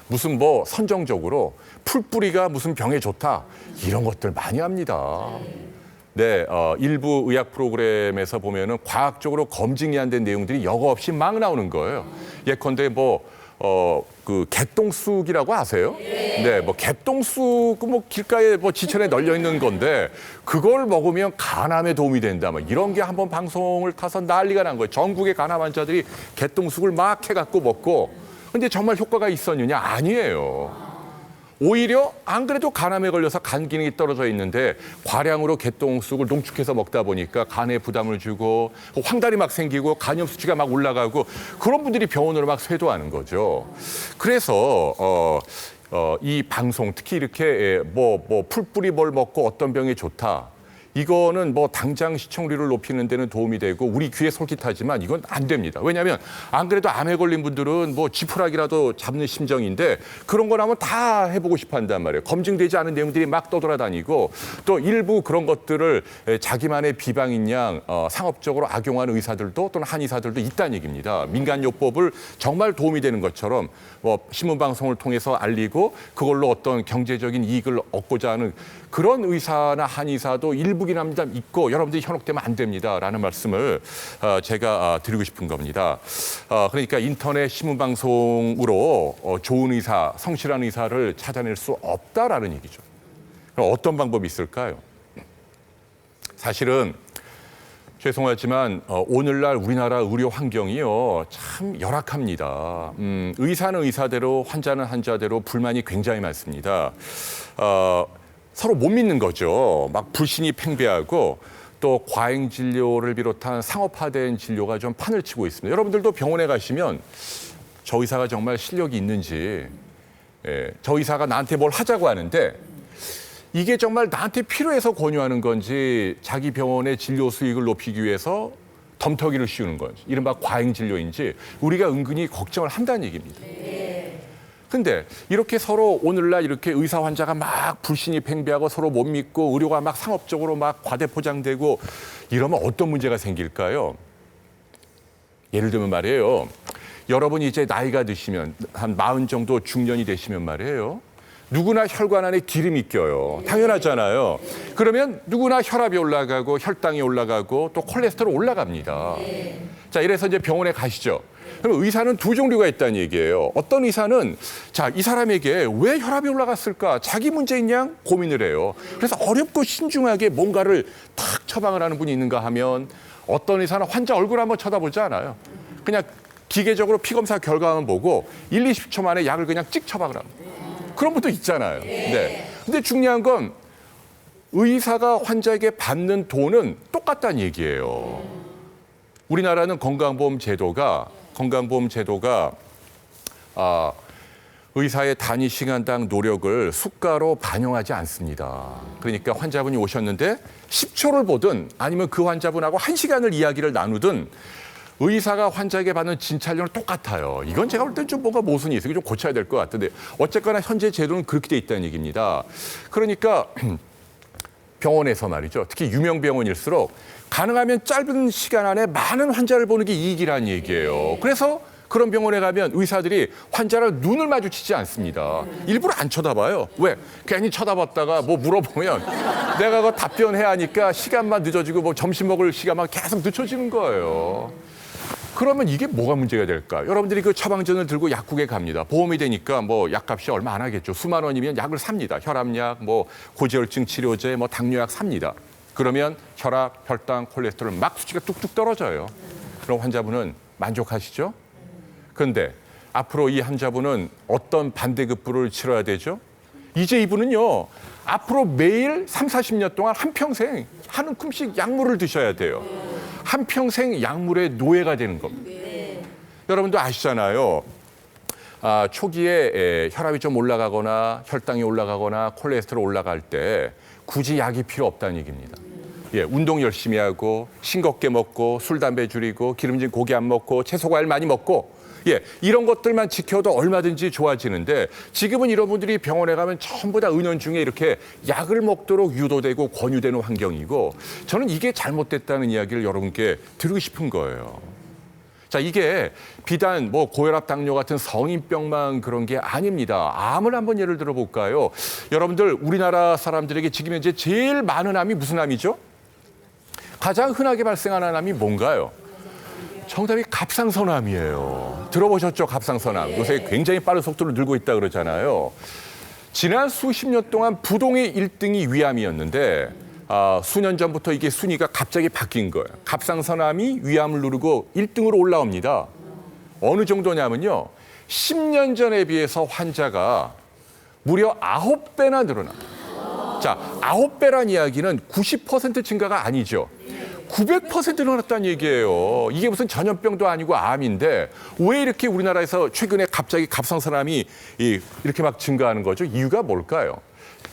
무슨 뭐 선정적으로 풀뿌리가 무슨 병에 좋다 이런 것들 많이 합니다. 네, 일부 의학 프로그램에서 보면은 과학적으로 검증이 안 된 내용들이 여과 없이 막 나오는 거예요. 예컨대 그 개똥쑥이라고 아세요? 네, 뭐 개똥쑥 뭐 길가에 뭐 지천에 널려 있는 건데 그걸 먹으면 간암에 도움이 된다. 뭐 이런 게 한번 방송을 타서 난리가 난 거예요. 전국의 간암 환자들이 개똥쑥을 막 해갖고 먹고 근데 정말 효과가 있었느냐? 아니에요. 오히려 안 그래도 간암에 걸려서 간 기능이 떨어져 있는데 과량으로 개똥쑥을 농축해서 먹다 보니까 간에 부담을 주고 황달이 막 생기고 간염 수치가 막 올라가고 그런 분들이 병원으로 막 쇄도하는 거죠. 그래서 이 방송 특히 이렇게 뭐 풀뿌리 뭘 먹고 어떤 병이 좋다 이거는 뭐 당장 시청률을 높이는 데는 도움이 되고 우리 귀에 솔깃하지만 이건 안 됩니다. 왜냐하면 안 그래도 암에 걸린 분들은 뭐 지푸라기라도 잡는 심정인데 그런 거 나면 다 해보고 싶어 한단 말이에요. 검증되지 않은 내용들이 막 떠돌아다니고 또 일부 그런 것들을 자기만의 비방인 양 상업적으로 악용하는 의사들도 또는 한의사들도 있다는 얘기입니다. 민간요법을 정말 도움이 되는 것처럼 뭐 신문방송을 통해서 알리고 그걸로 어떤 경제적인 이익을 얻고자 하는 그런 의사나 한의사도 일부긴 합니다. 있고 여러분들이 현혹되면 안 됩니다라는 말씀을 제가 드리고 싶은 겁니다. 그러니까 인터넷 신문방송으로 좋은 의사, 성실한 의사를 찾아낼 수 없다라는 얘기죠. 그럼 어떤 방법이 있을까요? 사실은 죄송하지만 오늘날 우리나라 의료 환경이요 참 열악합니다. 의사는 의사대로 환자는 환자대로 불만이 굉장히 많습니다. 서로 못 믿는 거죠. 막 불신이 팽배하고 또 과잉 진료를 비롯한 상업화된 진료가 좀 판을 치고 있습니다. 여러분들도 병원에 가시면 저 의사가 정말 실력이 있는지, 저 의사가 나한테 뭘 하자고 하는데 이게 정말 나한테 필요해서 권유하는 건지 자기 병원의 진료 수익을 높이기 위해서 덤터기를 씌우는 건지 이른바 과잉 진료인지 우리가 은근히 걱정을 한다는 얘기입니다. 근데 이렇게 서로 오늘날 이렇게 의사 환자가 막 불신이 팽배하고 서로 못 믿고 의료가 막 상업적으로 막 과대 포장되고 이러면 어떤 문제가 생길까요? 예를 들면 말이에요. 여러분이 이제 나이가 드시면 한 40 정도 중년이 되시면 말이에요. 누구나 혈관 안에 기름이 껴요. 당연하잖아요. 그러면 누구나 혈압이 올라가고 혈당이 올라가고 또 콜레스테롤 올라갑니다. 자, 이래서 이제 병원에 가시죠. 그럼 의사는 두 종류가 있다는 얘기예요. 어떤 의사는 자, 이 사람에게 왜 혈압이 올라갔을까? 자기 문제인 양 고민을 해요. 그래서 어렵고 신중하게 뭔가를 탁 처방을 하는 분이 있는가 하면 어떤 의사는 환자 얼굴 한번 쳐다보지 않아요. 그냥 기계적으로 피검사 결과만 보고 1, 20초 만에 약을 그냥 찍 처방을 합니다. 그런 분도 있잖아요. 네. 근데 중요한 건 의사가 환자에게 받는 돈은 똑같다는 얘기예요. 우리나라는 건강보험 제도가 의사의 단위 시간당 노력을 수가로 반영하지 않습니다. 그러니까 환자분이 오셨는데 10초를 보든 아니면 그 환자분하고 1시간을 이야기를 나누든 의사가 환자에게 받는 진찰료는 똑같아요. 이건 제가 볼 땐 좀 뭔가 모순이 있어요. 좀 고쳐야 될 것 같은데 어쨌거나 현재 제도는 그렇게 돼 있다는 얘기입니다. 그러니까 병원에서 말이죠. 특히 유명 병원일수록 가능하면 짧은 시간 안에 많은 환자를 보는 게 이익이라는 얘기예요. 그래서 그런 병원에 가면 의사들이 환자를 눈을 마주치지 않습니다. 일부러 안 쳐다봐요. 왜? 괜히 쳐다봤다가 뭐 물어보면 내가 그 답변해야 하니까 시간만 늦어지고 뭐 점심 먹을 시간만 계속 늦춰지는 거예요. 그러면 이게 뭐가 문제가 될까? 여러분들이 그 처방전을 들고 약국에 갑니다. 보험이 되니까 뭐 약값이 얼마 안 하겠죠. 수만 원이면 약을 삽니다. 혈압약, 뭐 고지혈증 치료제, 뭐 당뇨약 삽니다. 그러면 혈압, 혈당, 콜레스테롤 막 수치가 뚝뚝 떨어져요. 그럼 환자분은 만족하시죠? 그런데 앞으로 이 환자분은 어떤 반대급부를 치러야 되죠? 이제 이분은요. 앞으로 매일 3, 40년 동안 한평생 한 움큼씩 약물을 드셔야 돼요. 한평생 약물의 노예가 되는 겁니다. 여러분도 아시잖아요. 초기에 혈압이 좀 올라가거나 혈당이 올라가거나 콜레스테롤 올라갈 때 굳이 약이 필요 없다는 얘기입니다. 예, 운동 열심히 하고 싱겁게 먹고 술, 담배 줄이고 기름진 고기 안 먹고 채소, 과일 많이 먹고 예, 이런 것들만 지켜도 얼마든지 좋아지는데 지금은 이런 분들이 병원에 가면 전부 다 은연중에 이렇게 약을 먹도록 유도되고 권유되는 환경이고 저는 이게 잘못됐다는 이야기를 여러분께 드리고 싶은 거예요. 자, 이게 비단 뭐 고혈압, 당뇨 같은 성인병만 그런 게 아닙니다. 암을 한번 예를 들어 볼까요? 여러분들 우리나라 사람들에게 지금 현재 제일 많은 암이 무슨 암이죠? 가장 흔하게 발생하는 암이 뭔가요? 정답이 갑상선암이에요. 들어보셨죠? 갑상선암. 요새 굉장히 빠른 속도로 늘고 있다 그러잖아요. 지난 수십 년 동안 부동의 1등이 위암이었는데 수년 전부터 이게 순위가 갑자기 바뀐 거예요. 갑상선암이 위암을 누르고 1등으로 올라옵니다. 어느 정도냐면요. 10년 전에 비해서 환자가 무려 9배나 늘어납니다. 자, 9배란 이야기는 90% 증가가 아니죠. 900% 늘어났다는 얘기예요. 이게 무슨 전염병도 아니고 암인데 왜 이렇게 우리나라에서 최근에 갑자기 갑상선암이 이렇게 막 증가하는 거죠? 이유가 뭘까요?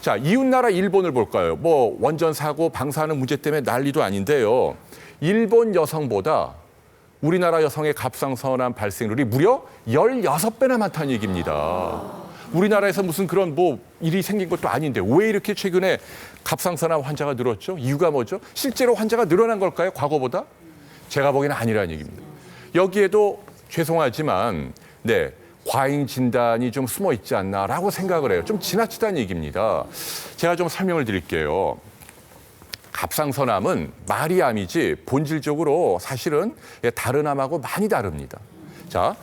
자, 이웃나라 일본을 볼까요? 뭐 원전 사고, 방사능 문제 때문에 난리도 아닌데요. 일본 여성보다 우리나라 여성의 갑상선암 발생률이 무려 16배나 많다는 얘기입니다. 우리나라에서 무슨 그런 뭐 일이 생긴 것도 아닌데 왜 이렇게 최근에 갑상선암 환자가 늘었죠? 이유가 뭐죠? 실제로 환자가 늘어난 걸까요? 과거보다? 제가 보기에는 아니라는 얘기입니다. 여기에도 죄송하지만 네, 과잉 진단이 좀 숨어 있지 않나라고 생각을 해요. 좀 지나치다는 얘기입니다. 제가 좀 설명을 드릴게요. 갑상선암은 말이 암이지 본질적으로 사실은 다른 암하고 많이 다릅니다. 자,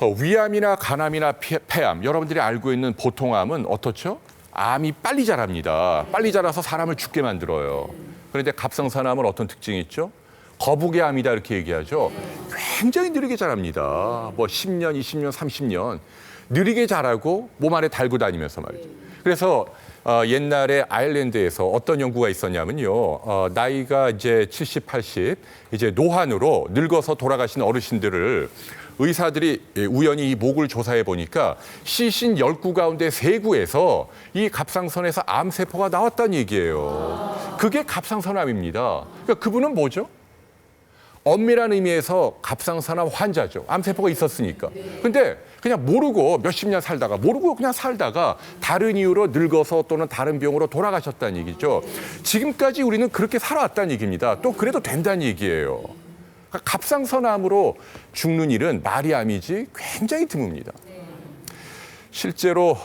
위암이나 간암이나 폐암, 여러분들이 알고 있는 보통암은 어떻죠? 암이 빨리 자랍니다. 빨리 자라서 사람을 죽게 만들어요. 그런데 갑상선암은 어떤 특징이 있죠? 거북의 암이다 이렇게 얘기하죠. 굉장히 느리게 자랍니다. 뭐 10년, 20년, 30년 느리게 자라고 몸 안에 달고 다니면서 말이죠. 그래서 옛날에 아일랜드에서 어떤 연구가 있었냐면요. 나이가 이제 70, 80, 이제 노환으로 늙어서 돌아가신 어르신들을 의사들이 우연히 이 목을 조사해 보니까 시신 10구 가운데 3구에서 이 갑상선에서 암세포가 나왔다는 얘기예요. 그게 갑상선암입니다. 그러니까 그분은 뭐죠? 엄밀한 의미에서 갑상선암 환자죠. 암세포가 있었으니까. 근데 그냥 모르고 몇십 년 살다가 모르고 그냥 살다가 다른 이유로 늙어서 또는 다른 병으로 돌아가셨다는 얘기죠. 지금까지 우리는 그렇게 살아왔다는 얘기입니다. 또 그래도 된다는 얘기예요. 그러니까 갑상선암으로 죽는 일은 말이 암이지 굉장히 드뭅니다. 실제로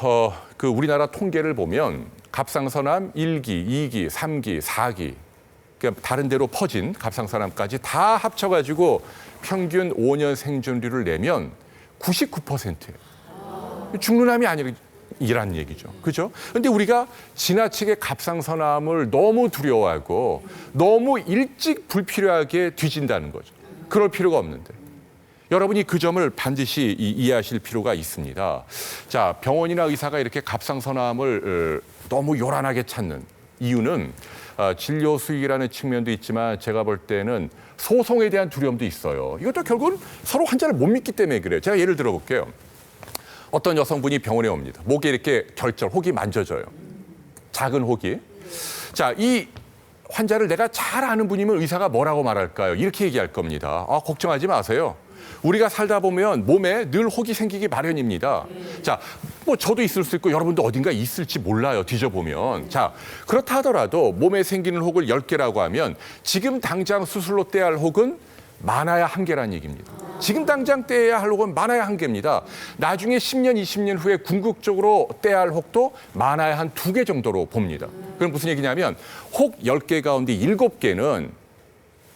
그 우리나라 통계를 보면 갑상선암 1기, 2기, 3기, 4기 그러니까 다른 데로 퍼진 갑상선암까지 다 합쳐가지고 평균 5년 생존율을 내면 99%예요. 죽는 암이 아니라는 얘기죠. 그죠? 근데 우리가 지나치게 갑상선암을 너무 두려워하고 너무 일찍 불필요하게 뒤진다는 거죠. 그럴 필요가 없는데. 여러분이 그 점을 반드시 이해하실 필요가 있습니다. 자, 병원이나 의사가 이렇게 갑상선암을 너무 요란하게 찾는 이유는 진료 수익이라는 측면도 있지만 제가 볼 때는 소송에 대한 두려움도 있어요. 이것도 결국은 서로 환자를 못 믿기 때문에 그래요. 제가 예를 들어 볼게요. 어떤 여성분이 병원에 옵니다. 목에 이렇게 결절, 혹이 만져져요. 작은 혹이. 자, 이 환자를 내가 잘 아는 분이면 의사가 뭐라고 말할까요? 이렇게 얘기할 겁니다. 걱정하지 마세요. 우리가 살다 보면 몸에 늘 혹이 생기기 마련입니다. 자, 뭐 저도 있을 수 있고 여러분도 어딘가 있을지 몰라요. 뒤져보면. 자, 그렇다 하더라도 몸에 생기는 혹을 10개라고 하면 지금 당장 수술로 떼야 할 혹은 많아야 1개라는 얘기입니다. 지금 당장 떼야 할 혹은 많아야 1개입니다. 나중에 10년, 20년 후에 궁극적으로 떼야 할 혹도 많아야 한 2개 정도로 봅니다. 그럼 무슨 얘기냐면 혹 10개 가운데 7개는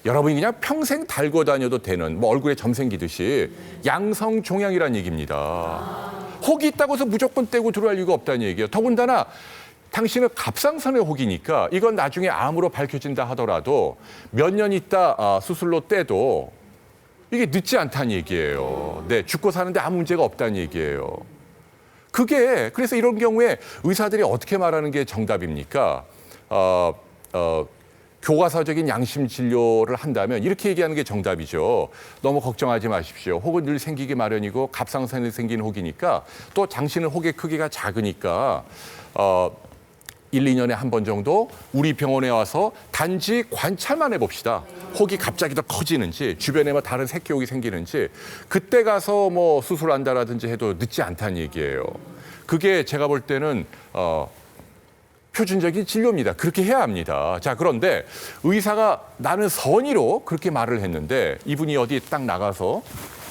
여러분이 그냥 평생 달고 다녀도 되는 뭐 얼굴에 점 생기듯이 양성 종양이라는 얘기입니다. 혹이 있다고 해서 무조건 떼고 들어갈 이유가 없다는 얘기예요. 더군다나 당신은 갑상선의 혹이니까 이건 나중에 암으로 밝혀진다 하더라도 몇 년 있다 수술로 떼도 이게 늦지 않다는 얘기예요. 네, 죽고 사는데 아무 문제가 없다는 얘기예요. 그래서 이런 경우에 의사들이 어떻게 말하는 게 정답입니까? 교과서적인 양심 진료를 한다면 이렇게 얘기하는 게 정답이죠. 너무 걱정하지 마십시오. 혹은 늘 생기기 마련이고 갑상선에 생긴 혹이니까 또 당신은 혹의 크기가 작으니까 1, 2년에 한 번 정도 우리 병원에 와서 단지 관찰만 해봅시다. 혹이 갑자기 더 커지는지 주변에 뭐 다른 새끼 혹이 생기는지 그때 가서 뭐 수술한다라든지 해도 늦지 않다는 얘기예요. 그게 제가 볼 때는 표준적인 진료입니다. 그렇게 해야 합니다. 자, 그런데 의사가 나는 선의로 그렇게 말을 했는데 이분이 어디 딱 나가서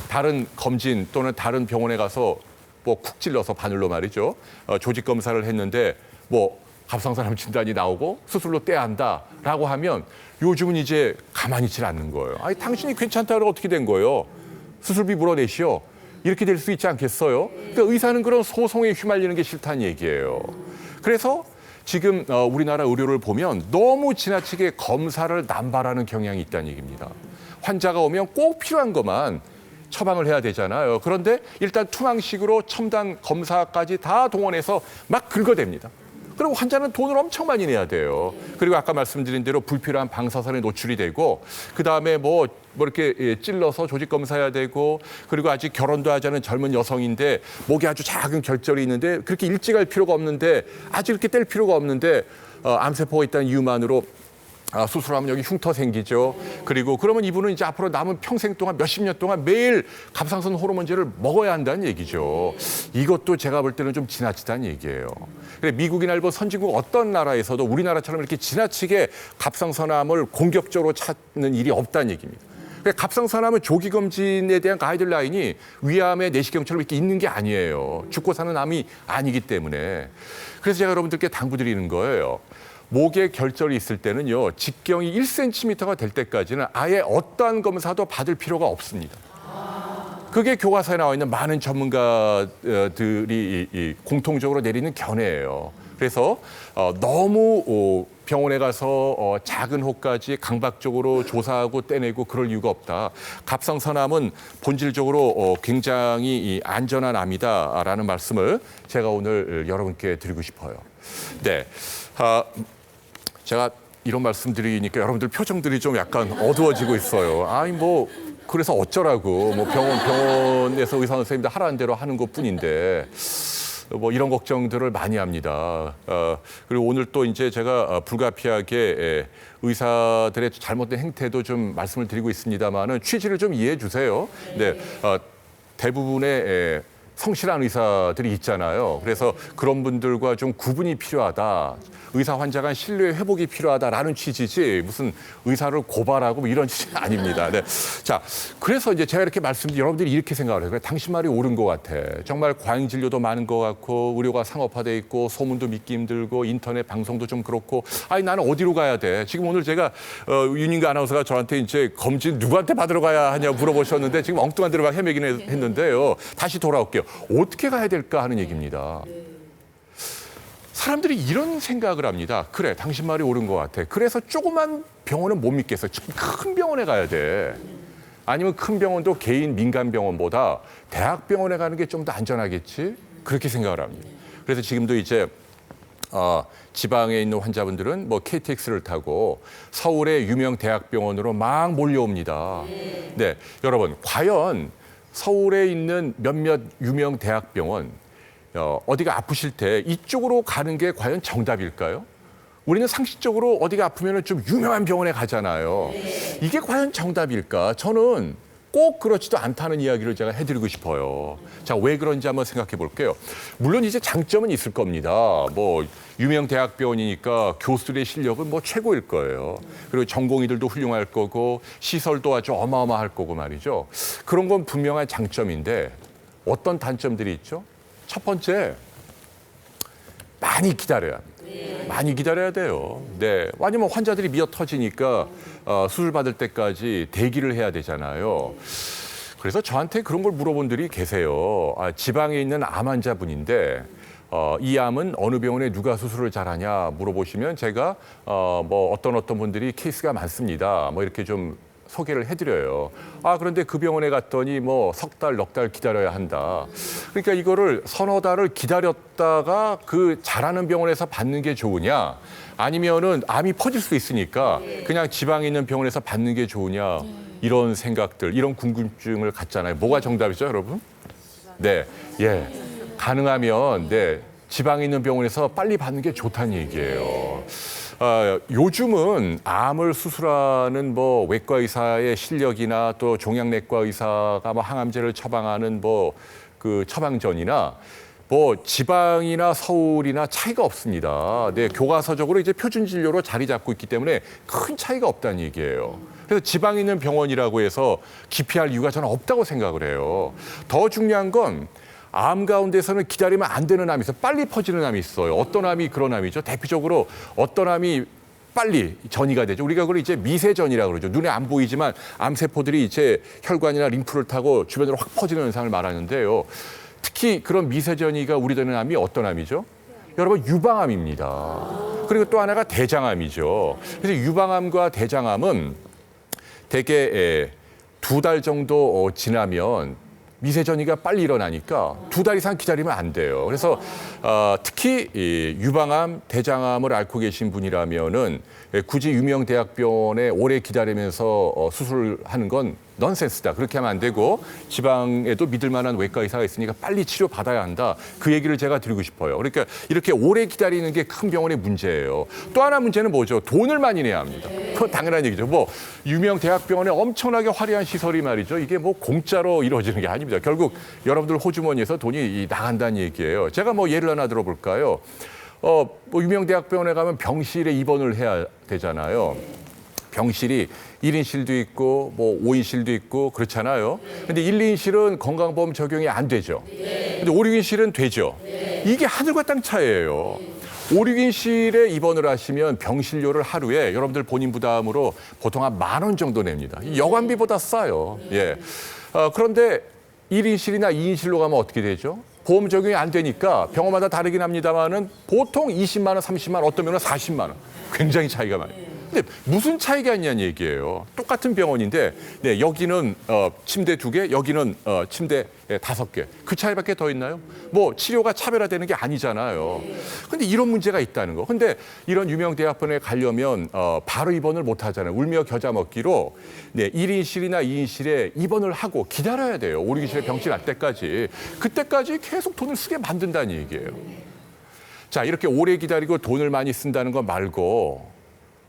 다른 검진 또는 다른 병원에 가서 뭐 쿡 찔러서 바늘로 말이죠. 조직 검사를 했는데 뭐 갑상선암 진단이 나오고 수술로 떼야 한다라고 하면 요즘은 이제 가만히 있질 않는 거예요. 아니, 당신이 괜찮다고 어떻게 된 거예요? 수술비 물어내시오. 이렇게 될 수 있지 않겠어요? 그러니까 의사는 그런 소송에 휘말리는 게 싫다는 얘기예요. 그래서 지금 우리나라 의료를 보면 너무 지나치게 검사를 남발하는 경향이 있다는 얘기입니다. 환자가 오면 꼭 필요한 것만 처방을 해야 되잖아요. 그런데 일단 투망식으로 첨단 검사까지 다 동원해서 막 긁어댑니다. 그리고 환자는 돈을 엄청 많이 내야 돼요. 그리고 아까 말씀드린 대로 불필요한 방사선에 노출이 되고 그다음에 뭐 이렇게 찔러서 조직 검사해야 되고 그리고 아직 결혼도 하지 않은 젊은 여성인데 목에 아주 작은 결절이 있는데 그렇게 일찍 할 필요가 없는데 아직 이렇게 뗄 필요가 없는데 암세포가 있다는 이유만으로 수술하면 여기 흉터 생기죠. 그리고 그러면 이분은 이제 앞으로 남은 평생 동안 몇십 년 동안 매일 갑상선 호르몬제를 먹어야 한다는 얘기죠. 이것도 제가 볼 때는 좀 지나치다는 얘기예요. 그래 미국이나 일본 선진국 어떤 나라에서도 우리나라처럼 이렇게 지나치게 갑상선암을 공격적으로 찾는 일이 없다는 얘기입니다. 갑상선암은 조기 검진에 대한 가이드라인이 위암의 내시경처럼 이렇게 있는 게 아니에요. 죽고 사는 암이 아니기 때문에. 그래서 제가 여러분들께 당부드리는 거예요. 목에 결절이 있을 때는요, 직경이 1cm가 될 때까지는 아예 어떠한 검사도 받을 필요가 없습니다. 그게 교과서에 나와 있는 많은 전문가들이 공통적으로 내리는 견해예요. 그래서 너무 병원에 가서 작은 혹까지 강박적으로 조사하고 떼내고 그럴 이유가 없다. 갑상선암은 본질적으로 굉장히 안전한 암이다라는 말씀을 제가 오늘 여러분께 드리고 싶어요. 네. 제가 이런 말씀 드리니까 여러분들 표정들이 좀 약간 어두워지고 있어요. 아니 뭐 그래서 어쩌라고 뭐 병원에서 의사 선생님들 하라는 대로 하는 것뿐인데 뭐 이런 걱정들을 많이 합니다. 그리고 오늘 또 이제 제가 불가피하게 의사들의 잘못된 행태도 좀 말씀을 드리고 있습니다만은 취지를 좀 이해해 주세요. 네, 대부분의 성실한 의사들이 있잖아요. 그래서 그런 분들과 좀 구분이 필요하다. 의사 환자 간 신뢰 회복이 필요하다라는 취지지 무슨 의사를 고발하고 뭐 이런 취지는 아닙니다. 네. 자, 그래서 이제 제가 이렇게 말씀드리면 여러분들이 이렇게 생각을 해요. 그래, 당신 말이 옳은 것 같아. 정말 과잉 진료도 많은 것 같고 의료가 상업화돼 있고 소문도 믿기 힘들고 인터넷 방송도 좀 그렇고 아니 나는 어디로 가야 돼? 지금 오늘 제가 윤인가 아나운서가 저한테 이제 검진 누구한테 받으러 가야 하냐고 물어보셨는데 지금 엉뚱한 데로 막 헤매긴 했는데요. 다시 돌아올게요. 어떻게 가야 될까 하는 얘기입니다. 사람들이 이런 생각을 합니다. 그래, 당신 말이 옳은 것 같아. 그래서 조그만 병원은 못 믿겠어. 좀 큰 병원에 가야 돼. 아니면 큰 병원도 개인 민간 병원보다 대학병원에 가는 게 좀 더 안전하겠지? 그렇게 생각을 합니다. 그래서 지금도 이제 지방에 있는 환자분들은 뭐 KTX를 타고 서울의 유명 대학병원으로 막 몰려옵니다. 네, 여러분, 과연 서울에 있는 몇몇 유명 대학병원 어디가 아프실 때 이쪽으로 가는 게 과연 정답일까요? 우리는 상식적으로 어디가 아프면 좀 유명한 병원에 가잖아요. 이게 과연 정답일까? 저는 꼭 그렇지도 않다는 이야기를 제가 해드리고 싶어요. 자, 왜 그런지 한번 생각해 볼게요. 물론 이제 장점은 있을 겁니다. 뭐 유명 대학병원이니까 교수들의 실력은 뭐 최고일 거예요. 그리고 전공의들도 훌륭할 거고 시설도 아주 어마어마할 거고 말이죠. 그런 건 분명한 장점인데 어떤 단점들이 있죠? 첫 번째, 많이 기다려야 합니다. 많이 기다려야 돼요. 네, 아니면 환자들이 미어 터지니까 수술 받을 때까지 대기를 해야 되잖아요. 그래서 저한테 그런 걸 물어본 분들이 계세요. 지방에 있는 암 환자분인데 이 암은 어느 병원에 누가 수술을 잘하냐 물어보시면 제가 뭐 어떤 분들이 케이스가 많습니다. 뭐 이렇게 좀 소개를 해드려요. 그런데 그 병원에 갔더니 뭐 석 달, 넉 달 기다려야 한다. 그러니까 이거를 서너 달을 기다렸다가 그 잘하는 병원에서 받는 게 좋으냐, 아니면은 암이 퍼질 수 있으니까 그냥 지방에 있는 병원에서 받는 게 좋으냐, 이런 생각들, 이런 궁금증을 갖잖아요. 뭐가 정답이죠, 여러분? 네, 예, 가능하면 네 지방에 있는 병원에서 빨리 받는 게 좋다는 얘기예요. 요즘은 암을 수술하는 뭐 외과 의사의 실력이나 또 종양내과 의사가 뭐 항암제를 처방하는 뭐 그 처방전이나 뭐 지방이나 서울이나 차이가 없습니다. 네, 교과서적으로 이제 표준 진료로 자리 잡고 있기 때문에 큰 차이가 없다는 얘기예요. 그래서 지방에 있는 병원이라고 해서 기피할 이유가 저는 없다고 생각을 해요. 더 중요한 건 암 가운데서는 기다리면 안 되는 암이 있어요. 빨리 퍼지는 암이 있어요. 어떤 암이 그런 암이죠? 대표적으로 어떤 암이 빨리 전이가 되죠. 우리가 그걸 이제 미세전이라고 그러죠. 눈에 안 보이지만 암세포들이 이제 혈관이나 림프를 타고 주변으로 확 퍼지는 현상을 말하는데요. 특히 그런 미세전이가 우려되는 암이 어떤 암이죠? 여러분, 유방암입니다. 그리고 또 하나가 대장암이죠. 그래서 유방암과 대장암은 대개 2달 정도 지나면 미세전이가 빨리 일어나니까 2달 이상 기다리면 안 돼요. 그래서 특히 이 유방암, 대장암을 앓고 계신 분이라면은 굳이 유명 대학병원에 오래 기다리면서 수술하는 건 넌센스다. 그렇게 하면 안 되고 지방에도 믿을 만한 외과 의사가 있으니까 빨리 치료받아야 한다. 그 얘기를 제가 드리고 싶어요. 그러니까 이렇게 오래 기다리는 게 큰 병원의 문제예요. 또 하나 문제는 뭐죠? 돈을 많이 내야 합니다. 그건 당연한 얘기죠. 뭐 유명 대학병원에 엄청나게 화려한 시설이 말이죠. 이게 뭐 공짜로 이루어지는 게 아닙니다. 결국 여러분들 호주머니에서 돈이 나간다는 얘기예요. 제가 뭐 예를 하나 들어볼까요? 뭐 유명 대학병원에 가면 병실에 입원을 해야 되잖아요. 병실이 1인실도 있고 뭐 5인실도 있고 그렇잖아요. 근데 1, 2인실은 건강보험 적용이 안 되죠. 근데 5, 6인실은 되죠. 이게 하늘과 땅 차이예요. 5, 6인실에 입원을 하시면 병실료를 하루에 여러분들 본인 부담으로 보통 한 10,000원 정도 냅니다. 이 여관비보다 싸요. 예. 그런데 1인실이나 2인실로 가면 어떻게 되죠? 보험 적용이 안 되니까 병원마다 다르긴 합니다만은 보통 20만 원, 30만 원, 어떤 병원은 40만 원. 굉장히 차이가 많아요. 근데 무슨 차이가 있냐는 얘기예요. 똑같은 병원인데 네, 여기는 침대 2개, 여기는 침대 5개. 그 차이밖에 더 있나요? 뭐 치료가 차별화되는 게 아니잖아요. 근데 이런 문제가 있다는 거. 근데 이런 유명 대학병원에 가려면 바로 입원을 못 하잖아요. 울며 겨자 먹기로 네, 1인실이나 2인실에 입원을 하고 기다려야 돼요. 5, 6인실에 병실 날 때까지. 그때까지 계속 돈을 쓰게 만든다는 얘기예요. 자, 이렇게 오래 기다리고 돈을 많이 쓴다는 거 말고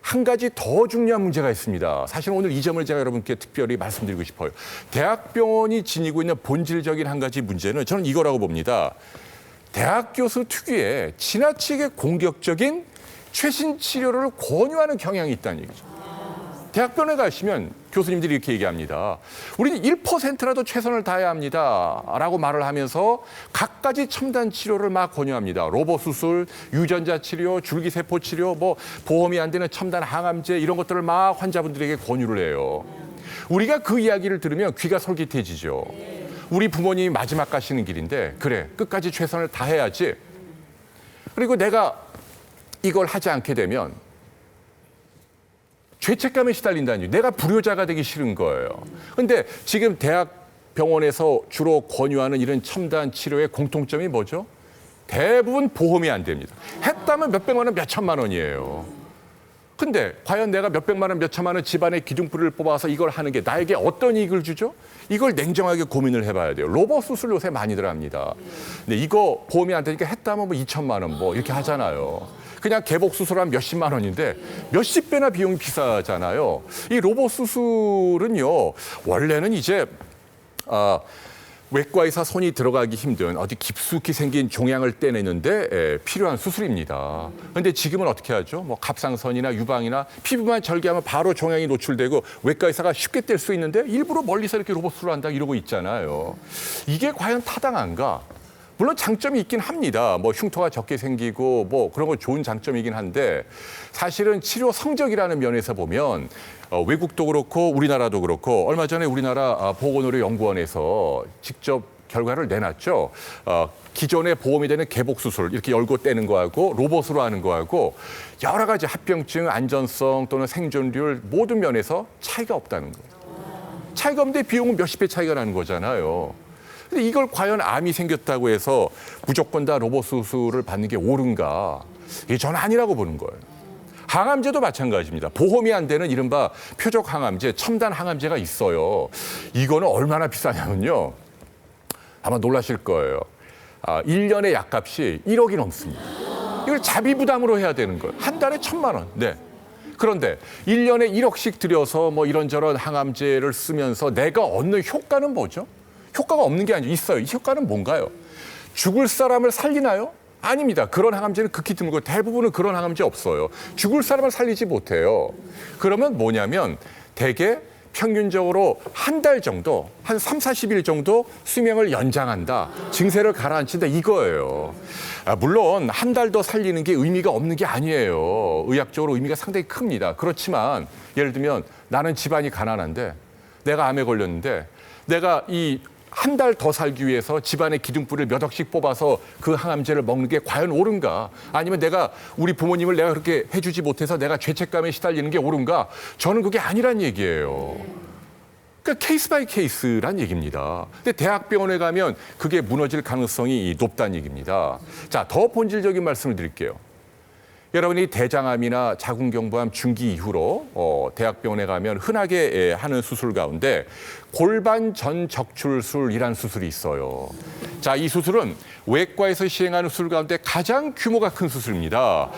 한 가지 더 중요한 문제가 있습니다. 사실 오늘 이 점을 제가 여러분께 특별히 말씀드리고 싶어요. 대학병원이 지니고 있는 본질적인 한 가지 문제는 저는 이거라고 봅니다. 대학 교수 특유의 지나치게 공격적인 최신 치료를 권유하는 경향이 있다는 얘기죠. 대학병원에 가시면 교수님들이 이렇게 얘기합니다. 우리는 1%라도 최선을 다해야 합니다. 라고 말을 하면서 갖가지 첨단 치료를 막 권유합니다. 로봇 수술, 유전자 치료, 줄기세포 치료, 뭐 보험이 안 되는 첨단 항암제 이런 것들을 막 환자분들에게 권유를 해요. 우리가 그 이야기를 들으면 귀가 솔깃해지죠. 우리 부모님이 마지막 가시는 길인데 그래, 끝까지 최선을 다해야지. 그리고 내가 이걸 하지 않게 되면 죄책감에 시달린다는 얘기. 내가 불효자가 되기 싫은 거예요. 그런데 지금 대학병원에서 주로 권유하는 이런 첨단 치료의 공통점이 뭐죠? 대부분 보험이 안 됩니다. 했다면 몇백만 원, 몇천만 원이에요. 근데 과연 내가 몇백만 원, 몇천만 원 집안의 기둥뿌리를 뽑아서 이걸 하는 게 나에게 어떤 이익을 주죠? 이걸 냉정하게 고민을 해봐야 돼요. 로봇 수술 요새 많이들 합니다. 근데 이거 보험이 안 되니까 했다면 뭐 2천만 원 뭐 이렇게 하잖아요. 그냥 개복 수술하면 몇십만 원인데 몇십 배나 비용이 비싸잖아요. 이 로봇 수술은요, 원래는 이제 외과 의사 손이 들어가기 힘든 어디 깊숙이 생긴 종양을 떼내는데 필요한 수술입니다. 그런데 지금은 어떻게 하죠? 뭐 갑상선이나 유방이나 피부만 절개하면 바로 종양이 노출되고 외과 의사가 쉽게 뗄 수 있는데 일부러 멀리서 이렇게 로봇 수술을 한다 이러고 있잖아요. 이게 과연 타당한가? 물론 장점이 있긴 합니다. 뭐 흉터가 적게 생기고 뭐 그런 거 좋은 장점이긴 한데 사실은 치료 성적이라는 면에서 보면 외국도 그렇고 우리나라도 그렇고 얼마 전에 우리나라 보건의료연구원에서 직접 결과를 내놨죠. 기존의 보험이 되는 개복 수술 이렇게 열고 떼는 거하고 로봇으로 하는 거하고 여러 가지 합병증, 안전성 또는 생존율 모든 면에서 차이가 없다는 거예요. 차이가 없는데 비용은 몇십 배 차이가 나는 거잖아요. 근데 이걸 과연 암이 생겼다고 해서 무조건 다 로봇 수술을 받는 게 옳은가? 이게 저는 아니라고 보는 거예요. 항암제도 마찬가지입니다. 보험이 안 되는 이른바 표적 항암제, 첨단 항암제가 있어요. 이거는 얼마나 비싸냐면요. 아마 놀라실 거예요. 1년의 약값이 1억이 넘습니다. 이걸 자비 부담으로 해야 되는 거예요. 한 달에 1,000만 원. 네. 그런데 1년에 1억씩 들여서 뭐 이런저런 항암제를 쓰면서 내가 얻는 효과는 뭐죠? 효과가 없는 게 아니죠. 있어요. 이 효과는 뭔가요? 죽을 사람을 살리나요? 아닙니다. 그런 항암제는 극히 드물고 대부분은 그런 항암제 없어요. 죽을 사람을 살리지 못해요. 그러면 뭐냐면 대개 평균적으로 한 달 정도, 한 3, 40일 정도 수명을 연장한다. 증세를 가라앉힌다 이거예요. 물론 한 달 더 살리는 게 의미가 없는 게 아니에요. 의학적으로 의미가 상당히 큽니다. 그렇지만 예를 들면 나는 집안이 가난한데 내가 암에 걸렸는데 내가 이 한 달 더 살기 위해서 집안의 기둥뿌리를 몇 억씩 뽑아서 그 항암제를 먹는 게 과연 옳은가? 아니면 내가 우리 부모님을 내가 그렇게 해주지 못해서 내가 죄책감에 시달리는 게 옳은가? 저는 그게 아니란 얘기예요. 그러니까 케이스 바이 케이스란 얘기입니다. 근데 대학병원에 가면 그게 무너질 가능성이 높다는 얘기입니다. 자, 더 본질적인 말씀을 드릴게요. 여러분이 대장암이나 자궁경부암 중기 이후로 대학병원에 가면 흔하게 하는 수술 가운데 골반 전 적출술이라는 수술이 있어요. 자, 이 수술은 외과에서 시행하는 수술 가운데 가장 규모가 큰 수술입니다.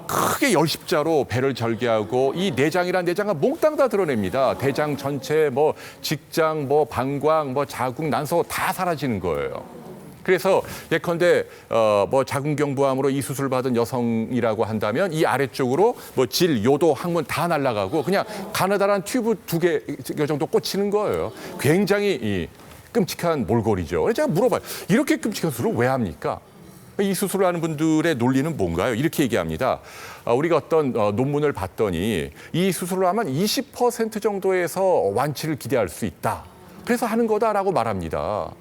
크게 열십자로 배를 절개하고 이 내장이란 내장을 몽땅 다 드러냅니다. 대장 전체, 뭐 직장, 뭐 방광, 뭐 자궁, 난소 다 사라지는 거예요. 그래서 예컨대 뭐 자궁경부암으로 이 수술 받은 여성이라고 한다면 이 아래쪽으로 뭐 질, 요도, 항문 다 날아가고 그냥 가느다란 튜브 2개 정도 꽂히는 거예요. 굉장히 이 끔찍한 몰골이죠. 그래서 제가 물어봐요. 이렇게 끔찍한 수술을 왜 합니까? 이 수술을 하는 분들의 논리는 뭔가요? 이렇게 얘기합니다. 우리가 어떤 논문을 봤더니 이 수술을 하면 20% 정도에서 완치를 기대할 수 있다. 그래서 하는 거다라고 말합니다.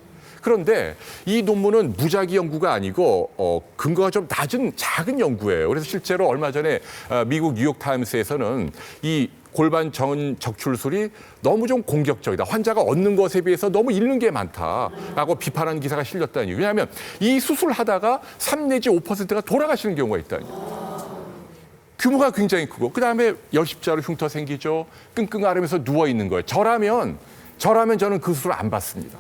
그런데 이 논문은 무작위 연구가 아니고 근거가 좀 낮은 작은 연구예요. 그래서 실제로 얼마 전에 미국 뉴욕타임스에서는 이 골반 전 적출술이 너무 좀 공격적이다. 환자가 얻는 것에 비해서 너무 잃는 게 많다라고 비판하는 기사가 실렸다는 얘기예요. 왜냐하면 이 수술하다가 3 내지 5%가 돌아가시는 경우가 있다는 얘기예요. 규모가 굉장히 크고 그다음에 열십자로 흉터 생기죠. 끙끙 앓으면서 누워 있는 거예요. 저라면 저는 그 수술 안 받습니다.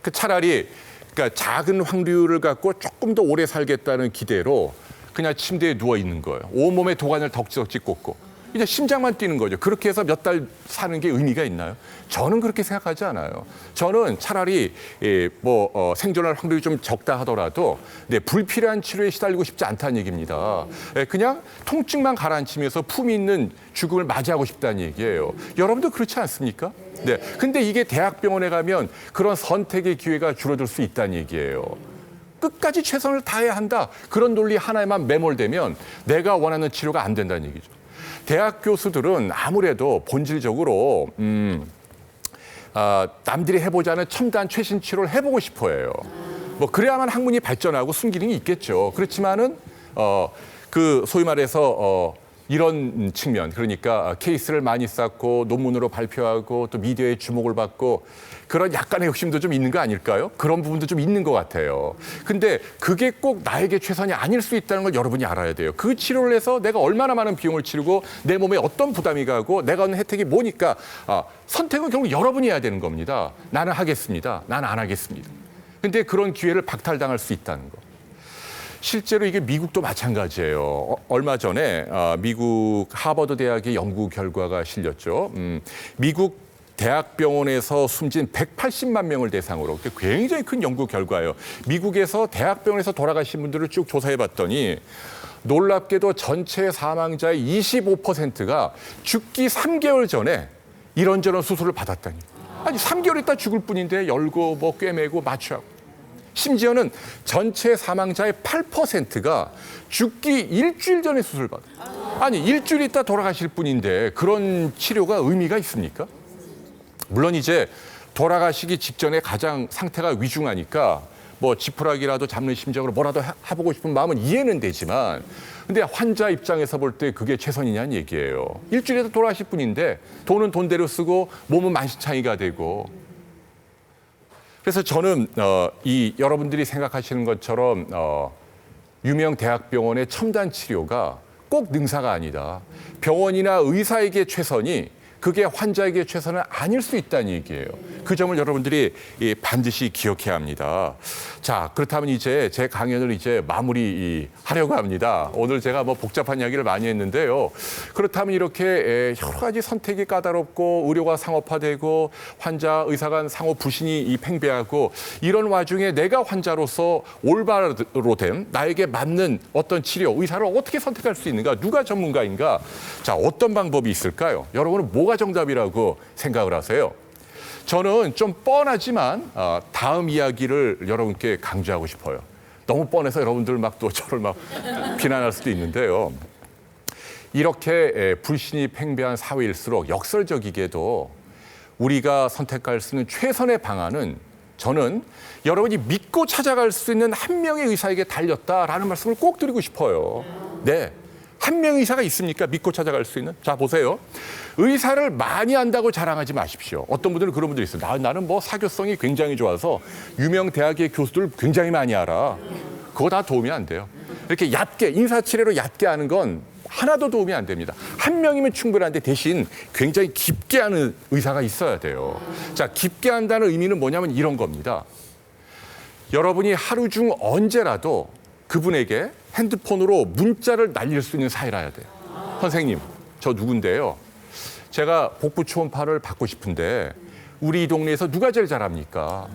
그 차라리 그러니까 작은 확률을 갖고 조금 더 오래 살겠다는 기대로 그냥 침대에 누워 있는 거예요. 온몸에 도관을 덕지덕지 꽂고 이제 심장만 뛰는 거죠. 그렇게 해서 몇 달 사는 게 의미가 있나요? 저는 그렇게 생각하지 않아요. 저는 차라리 생존할 확률이 좀 적다 하더라도 불필요한 치료에 시달리고 싶지 않다는 얘기입니다. 그냥 통증만 가라앉히면서 품위 있는 죽음을 맞이하고 싶다는 얘기예요. 여러분도 그렇지 않습니까? 네. 근데 이게 대학병원에 가면 그런 선택의 기회가 줄어들 수 있다는 얘기예요. 끝까지 최선을 다해야 한다. 그런 논리 하나에만 매몰되면 내가 원하는 치료가 안 된다는 얘기죠. 대학 교수들은 아무래도 본질적으로 남들이 해보자는 첨단 최신 치료를 해보고 싶어해요. 뭐 그래야만 학문이 발전하고 순기능이 있겠죠. 그렇지만은 그 소위 말해서 이런 측면, 그러니까 케이스를 많이 쌓고 논문으로 발표하고 또 미디어의 주목을 받고 그런 약간의 욕심도 좀 있는 거 아닐까요? 그런 부분도 좀 있는 것 같아요. 근데 그게 꼭 나에게 최선이 아닐 수 있다는 걸 여러분이 알아야 돼요. 그 치료를 해서 내가 얼마나 많은 비용을 치르고 내 몸에 어떤 부담이 가고 내가 얻는 혜택이 뭐니까 선택은 결국 여러분이 해야 되는 겁니다. 나는 하겠습니다. 나는 안 하겠습니다. 근데 그런 기회를 박탈당할 수 있다는 거. 실제로 이게 미국도 마찬가지예요. 얼마 전에 미국 하버드 대학의 연구 결과가 실렸죠. 미국 대학병원에서 숨진 180만 명을 대상으로 굉장히 큰 연구 결과예요. 미국에서 대학병원에서 돌아가신 분들을 쭉 조사해봤더니 놀랍게도 전체 사망자의 25%가 죽기 3개월 전에 이런저런 수술을 받았다니. 아니 3개월 있다 죽을 뿐인데 열고 뭐 꿰매고 마취하고. 심지어는 전체 사망자의 8%가 죽기 일주일 전에 수술 받아요. 아니 일주일 있다 돌아가실 분인데 그런 치료가 의미가 있습니까? 물론 이제 돌아가시기 직전에 가장 상태가 위중하니까 뭐 지푸라기라도 잡는 심정으로 뭐라도 해보고 싶은 마음은 이해는 되지만 근데 환자 입장에서 볼 때 그게 최선이냐는 얘기예요. 일주일에도 돌아가실 분인데 돈은 돈대로 쓰고 몸은 만신창이가 되고 그래서 저는 이 여러분들이 생각하시는 것처럼 유명 대학병원의 첨단 치료가 꼭 능사가 아니다. 병원이나 의사에게 최선이 그게 환자에게 최선은 아닐 수 있다는 얘기예요. 그 점을 여러분들이 반드시 기억해야 합니다. 자, 그렇다면 이제 제 강연을 이제 마무리하려고 합니다. 오늘 제가 뭐 복잡한 이야기를 많이 했는데요. 그렇다면 이렇게 여러 가지 선택이 까다롭고 의료가 상업화되고 환자, 의사 간 상호 불신이 팽배하고 이런 와중에 내가 환자로서 올바로 된 나에게 맞는 어떤 치료, 의사를 어떻게 선택할 수 있는가? 누가 전문가인가? 자, 어떤 방법이 있을까요? 여러분은 뭐가 정답이라고 생각을 하세요? 저는 좀 뻔하지만 다음 이야기를 여러분께 강조하고 싶어요. 너무 뻔해서 여러분들 막 또 저를 막 비난할 수도 있는데요. 이렇게 불신이 팽배한 사회일수록 역설적이게도 우리가 선택할 수 있는 최선의 방안은 저는 여러분이 믿고 찾아갈 수 있는 한 명의 의사에게 달렸다라는 말씀을 꼭 드리고 싶어요. 네. 한 명 의사가 있습니까? 믿고 찾아갈 수 있는? 자, 보세요. 의사를 많이 안다고 자랑하지 마십시오. 어떤 분들은 그런 분들이 있어요. 나는 뭐 사교성이 굉장히 좋아서 유명 대학의 교수들 굉장히 많이 알아. 그거 다 도움이 안 돼요. 이렇게 얕게, 인사치레로 얕게 하는 건 하나도 도움이 안 됩니다. 한 명이면 충분한데 대신 굉장히 깊게 하는 의사가 있어야 돼요. 자, 깊게 한다는 의미는 뭐냐면 이런 겁니다. 여러분이 하루 중 언제라도 그분에게 핸드폰으로 문자를 날릴 수 있는 사이라야 돼요. 선생님, 저 누군데요? 제가 복부 초음파를 받고 싶은데 우리 이 동네에서 누가 제일 잘합니까?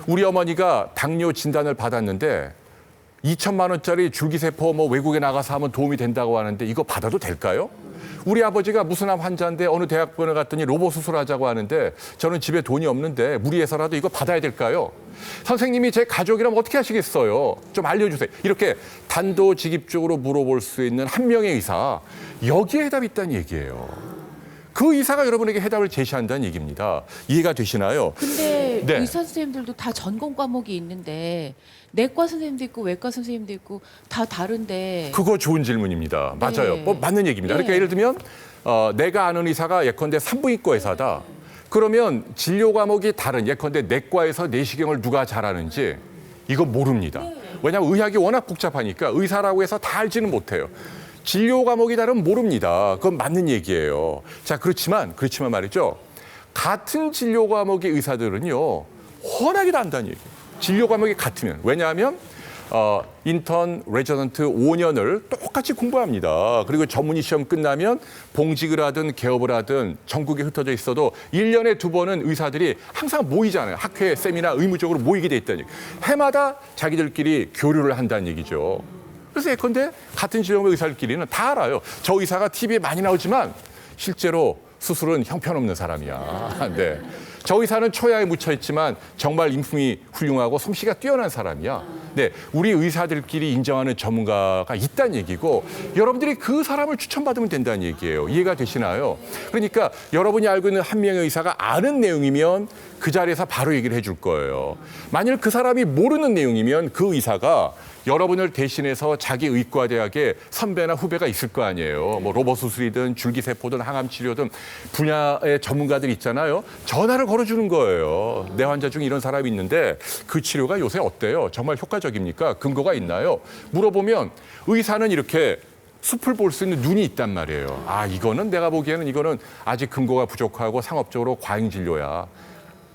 우리 어머니가 당뇨 진단을 받았는데 2천만 원짜리 줄기세포 뭐 외국에 나가서 하면 도움이 된다고 하는데 이거 받아도 될까요? 우리 아버지가 무슨 암 환자인데 어느 대학병원에 갔더니 로봇 수술하자고 하는데 저는 집에 돈이 없는데 무리해서라도 이거 받아야 될까요? 선생님이 제 가족이라면 어떻게 하시겠어요? 좀 알려주세요. 이렇게 단도직입적으로 물어볼 수 있는 한 명의 의사, 여기에 해답이 있다는 얘기예요. 그 의사가 여러분에게 해답을 제시한다는 얘기입니다. 이해가 되시나요? 근데 네. 의사 선생님들도 다 전공 과목이 있는데 내과 선생님도 있고 외과 선생님도 있고 다 다른데 그거 좋은 질문입니다. 맞아요. 네. 뭐 맞는 얘기입니다. 네. 그러니까 예를 들면 내가 아는 의사가 예컨대 산부인과 의사다. 그러면 진료 과목이 다른 예컨대 내과에서 내시경을 누가 잘하는지 이거 모릅니다. 왜냐하면 의학이 워낙 복잡하니까 의사라고 해서 다 알지는 못해요. 진료 과목이 다르면 모릅니다. 그건 맞는 얘기예요. 자, 그렇지만 말이죠. 같은 진료 과목의 의사들은요, 워낙에 다 안다는 얘기예요. 진료 과목이 같으면. 왜냐하면 인턴, 레저던트 5년을 똑같이 공부합니다. 그리고 전문의 시험 끝나면 봉직을 하든 개업을 하든 전국에 흩어져 있어도 1년에 2번은 의사들이 항상 모이잖아요. 학회, 세미나 의무적으로 모이게 돼 있다는 얘기. 해마다 자기들끼리 교류를 한다는 얘기죠. 그래서 예컨대 같은 진료의 의사들끼리는 다 알아요. 저 의사가 TV에 많이 나오지만 실제로 수술은 형편없는 사람이야. 네. 저 의사는 초야에 묻혀 있지만 정말 인품이 훌륭하고 솜씨가 뛰어난 사람이야. 네, 우리 의사들끼리 인정하는 전문가가 있다는 얘기고 여러분들이 그 사람을 추천받으면 된다는 얘기예요. 이해가 되시나요? 그러니까 여러분이 알고 있는 한 명의 의사가 아는 내용이면 그 자리에서 바로 얘기를 해줄 거예요. 만일 그 사람이 모르는 내용이면 그 의사가 여러분을 대신해서 자기 의과대학에 선배나 후배가 있을 거 아니에요. 뭐 로봇 수술이든 줄기세포든 항암 치료든 분야의 전문가들이 있잖아요. 전화를 걸어주는 거예요. 내 환자 중에 이런 사람이 있는데 그 치료가 요새 어때요? 정말 효과적입니까? 근거가 있나요? 물어보면 의사는 이렇게 숲을 볼 수 있는 눈이 있단 말이에요. 아, 이거는 내가 보기에는 이거는 아직 근거가 부족하고 상업적으로 과잉 진료야.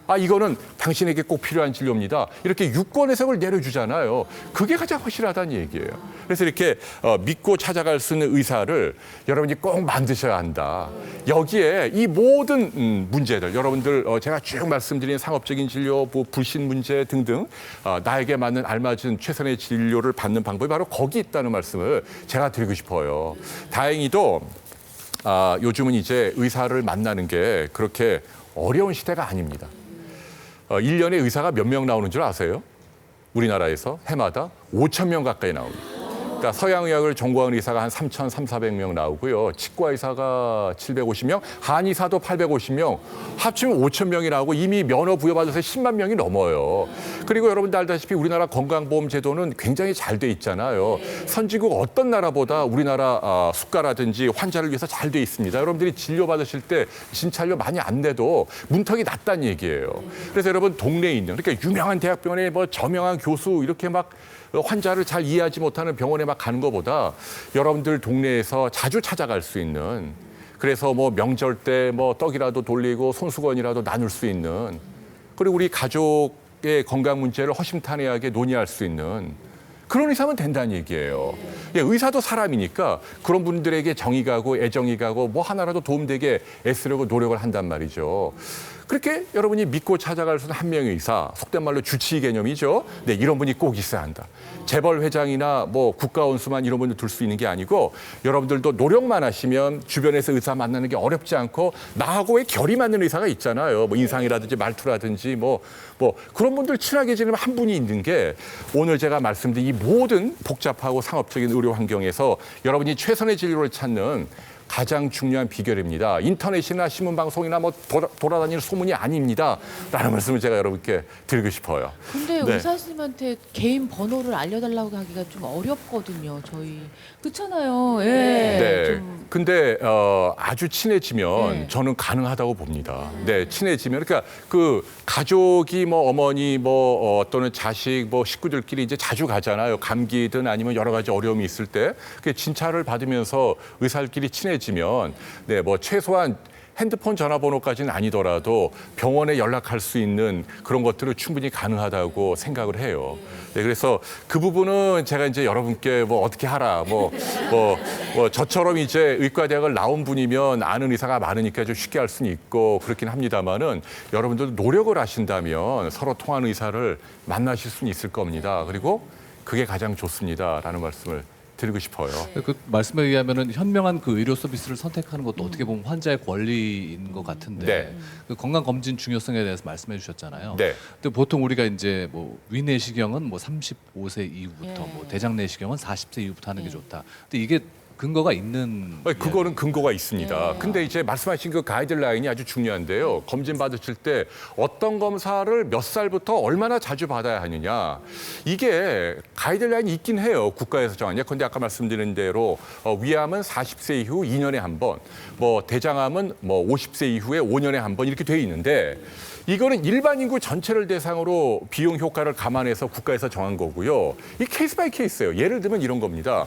아, 이거는 당신에게 꼭 필요한 진료입니다. 이렇게 유권 해석을 내려주잖아요. 그게 가장 확실하다는 얘기예요. 그래서 이렇게 믿고 찾아갈 수 있는 의사를 여러분이 꼭 만드셔야 한다. 여기에 이 모든 문제들, 여러분들 제가 쭉 말씀드린 상업적인 진료, 뭐 불신 문제 등등 나에게 맞는 알맞은 최선의 진료를 받는 방법이 바로 거기 있다는 말씀을 제가 드리고 싶어요. 다행히도 요즘은 이제 의사를 만나는 게 그렇게 어려운 시대가 아닙니다. 1년에 의사가 몇 명 나오는 줄 아세요? 우리나라에서 해마다 5천 명 가까이 나옵니다. 그러니까 서양의학을 전공하는 의사가 한 3,400명 나오고요. 치과 의사가 750명, 한의사도 850명, 합치면 5천 명이 나오고 이미 면허 부여받아서 10만 명이 넘어요. 그리고 여러분들 알다시피 우리나라 건강보험 제도는 굉장히 잘 돼 있잖아요. 선진국 어떤 나라보다 우리나라 수가라든지 환자를 위해서 잘 돼 있습니다. 여러분들이 진료받으실 때 진찰료 많이 안 내도 문턱이 낮다는 얘기예요. 그래서 여러분 동네에 있는 그러니까 유명한 대학병원에 뭐 저명한 교수 이렇게 막 환자를 잘 이해하지 못하는 병원에 막 가는 것보다 여러분들 동네에서 자주 찾아갈 수 있는 그래서 뭐 명절 때 뭐 떡이라도 돌리고 손수건이라도 나눌 수 있는 그리고 우리 가족의 건강 문제를 허심탄회하게 논의할 수 있는 그런 의사면 된다는 얘기예요. 예, 의사도 사람이니까 그런 분들에게 정이 가고 애정이 가고 뭐 하나라도 도움되게 애쓰려고 노력을 한단 말이죠. 그렇게 여러분이 믿고 찾아갈 수 있는 한 명의 의사, 속된 말로 주치의 개념이죠. 네, 이런 분이 꼭 있어야 한다. 재벌 회장이나 뭐 국가원수만 이런 분들 둘 수 있는 게 아니고 여러분들도 노력만 하시면 주변에서 의사 만나는 게 어렵지 않고 나하고의 결이 맞는 의사가 있잖아요. 뭐 인상이라든지 말투라든지 뭐 그런 분들 친하게 지내면 한 분이 있는 게 오늘 제가 말씀드린 이 모든 복잡하고 상업적인 의료 환경에서 여러분이 최선의 진료를 찾는 가장 중요한 비결입니다. 인터넷이나 신문방송이나 뭐 돌아다니는 소문이 아닙니다. 라는 말씀을 제가 여러분께 드리고 싶어요. 근데 네. 의사 선생님한테 개인 번호를 알려달라고 하기가 좀 어렵거든요. 저희 그렇잖아요. 예. 네. 좀 근데 아주 친해지면 네. 저는 가능하다고 봅니다. 네, 친해지면 그러니까 그 가족이 뭐 어머니 뭐 또는 자식 뭐 식구들끼리 이제 자주 가잖아요. 감기든 아니면 여러 가지 어려움이 있을 때 그 진찰을 받으면서 의사들끼리 친해지면 네, 뭐 최소한 핸드폰 전화번호까지는 아니더라도 병원에 연락할 수 있는 그런 것들은 충분히 가능하다고 생각을 해요. 네, 그래서 그 부분은 제가 이제 여러분께 뭐 어떻게 하라, 뭐 저처럼 이제 의과대학을 나온 분이면 아는 의사가 많으니까 좀 쉽게 할 수는 있고 그렇긴 합니다만은 여러분들도 노력을 하신다면 서로 통하는 의사를 만나실 수는 있을 겁니다. 그리고 그게 가장 좋습니다라는 말씀을 드리고 싶어요. 그 말씀에 의하면은 현명한 그 의료 서비스를 선택하는 것도 어떻게 보면 환자의 권리인 것 같은데 네. 그 건강 검진 중요성에 대해서 말씀해 주셨잖아요. 네. 근데 보통 우리가 이제 뭐 위내시경은 뭐 35세 이후부터 예. 뭐 대장내시경은 40세 이후부터 하는 게 좋다. 근데 이게 근거가 있는 그거는 근거가 있습니다. 네. 근데 이제 말씀하신 그 가이드라인이 아주 중요한데요. 검진 받으실 때 어떤 검사를 몇 살부터 얼마나 자주 받아야 하느냐. 이게 가이드라인이 있긴 해요. 국가에서 정한. 예컨대 아까 말씀드린 대로 위암은 40세 이후 2년에 한 번, 뭐 대장암은 뭐 50세 이후에 5년에 한 번 이렇게 돼 있는데 이거는 일반 인구 전체를 대상으로 비용 효과를 감안해서 국가에서 정한 거고요. 이 케이스 바이 케이스예요. 예를 들면 이런 겁니다.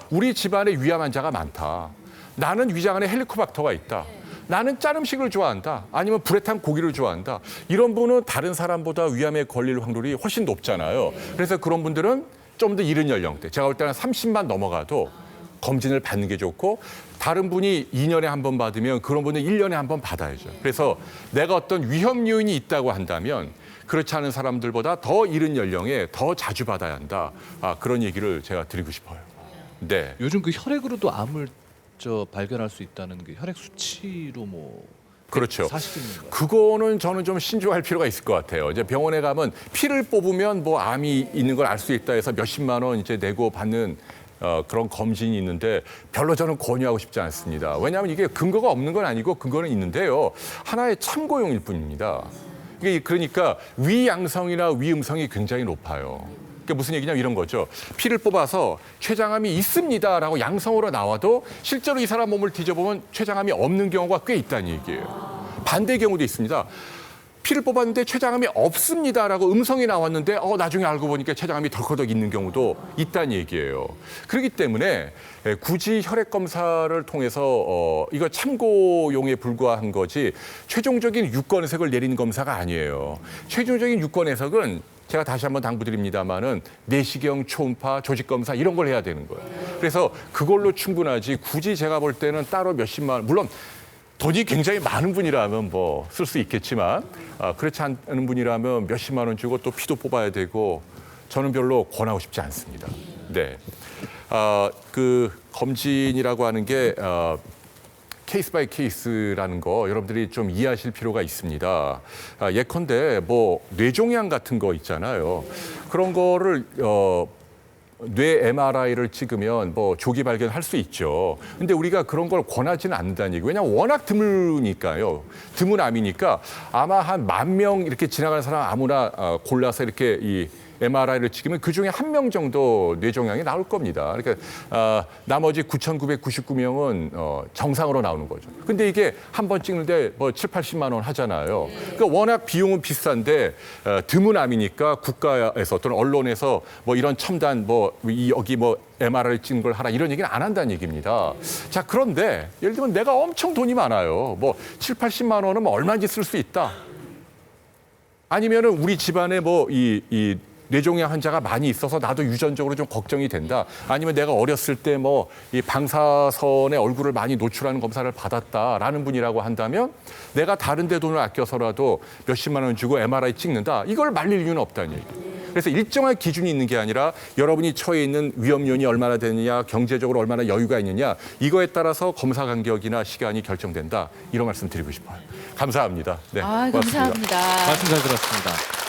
우리 집안에 위암 환자가 많다. 나는 위장 안에 헬리코박터가 있다. 나는 짠 음식을 좋아한다. 아니면 불에 탄 고기를 좋아한다. 이런 분은 다른 사람보다 위암에 걸릴 확률이 훨씬 높잖아요. 그래서 그런 분들은 좀 더 이른 연령대. 제가 볼 때는 30만 넘어가도 검진을 받는 게 좋고 다른 분이 2년에 한 번 받으면 그런 분은 1년에 한 번 받아야죠. 그래서 내가 어떤 위험 요인이 있다고 한다면 그렇지 않은 사람들보다 더 이른 연령에 더 자주 받아야 한다. 그런 얘기를 제가 드리고 싶어요. 네. 요즘 그 혈액으로도 암을 발견할 수 있다는 게 혈액 수치로 뭐 그렇죠. 사실인 거예요. 그거는 저는 좀 신중할 필요가 있을 것 같아요. 이제 병원에 가면 피를 뽑으면 뭐 암이 있는 걸 알 수 있다 해서 몇십만 원 이제 내고 받는 그런 검진이 있는데 별로 저는 권유하고 싶지 않습니다. 왜냐하면 이게 근거가 없는 건 아니고 근거는 있는데요. 하나의 참고용일 뿐입니다. 이게 그러니까 위양성이나 위음성이 굉장히 높아요. 그게 무슨 얘기냐면 이런 거죠. 피를 뽑아서 췌장암이 있습니다라고 양성으로 나와도 실제로 이 사람 몸을 뒤져보면 췌장암이 없는 경우가 꽤 있다는 얘기예요. 반대의 경우도 있습니다. 피를 뽑았는데 췌장암이 없습니다라고 음성이 나왔는데 나중에 알고 보니까 췌장암이 덜커덕 있는 경우도 있다는 얘기예요. 그렇기 때문에 굳이 혈액 검사를 통해서 이거 참고용에 불과한 거지 최종적인 유권 해석을 내리는 검사가 아니에요. 최종적인 유권 해석은 제가 다시 한번 당부드립니다마는 내시경, 초음파, 조직 검사 이런 걸 해야 되는 거예요. 그래서 그걸로 충분하지 굳이 제가 볼 때는 따로 몇십만 원, 물론 돈이 굉장히 많은 분이라면 뭐 쓸 수 있겠지만 그렇지 않은 분이라면 몇십만 원 주고 또 피도 뽑아야 되고 저는 별로 권하고 싶지 않습니다. 네, 그 검진이라고 하는 게 케이스 바이 케이스라는 거 여러분들이 좀 이해하실 필요가 있습니다. 예컨대 뭐 뇌종양 같은 거 있잖아요. 그런 거를 뇌 MRI를 찍으면 뭐 조기 발견할 수 있죠. 근데 우리가 그런 걸 권하지는 않는다는 얘기. 왜냐하면 워낙 드물니까요. 드문 암이니까 아마 한 10,000명 이렇게 지나가는 사람 아무나 골라서 이렇게 이 MRI를 찍으면 그중에 1명 정도 뇌종양이 나올 겁니다. 그러니까 나머지 9,999명은 정상으로 나오는 거죠. 근데 이게 한 번 찍는데 뭐 7, 80만 원 하잖아요. 그러니까 워낙 비용은 비싼데 드문 암이니까 국가에서 또는 언론에서 뭐 이런 첨단 여기 뭐 MRI를 찍는 걸 하라 이런 얘기는 안 한다는 얘기입니다. 자, 그런데 예를 들면 내가 엄청 돈이 많아요. 뭐 7, 80만 원은 뭐 얼마인지 쓸 수 있다. 아니면은 우리 집안에 뭐 이 뇌종양 환자가 많이 있어서 나도 유전적으로 좀 걱정이 된다. 아니면 내가 어렸을 때 뭐 이 방사선에 얼굴을 많이 노출하는 검사를 받았다라는 분이라고 한다면 내가 다른 데 돈을 아껴서라도 몇십만 원 주고 MRI 찍는다. 이걸 말릴 이유는 없다는 얘기예요. 그래서 일정한 기준이 있는 게 아니라 여러분이 처해 있는 위험 요인이 얼마나 되느냐, 경제적으로 얼마나 여유가 있느냐 이거에 따라서 검사 간격이나 시간이 결정된다. 이런 말씀 드리고 싶어요. 감사합니다. 네, 고맙습니다. 감사합니다. 말씀 잘 들었습니다.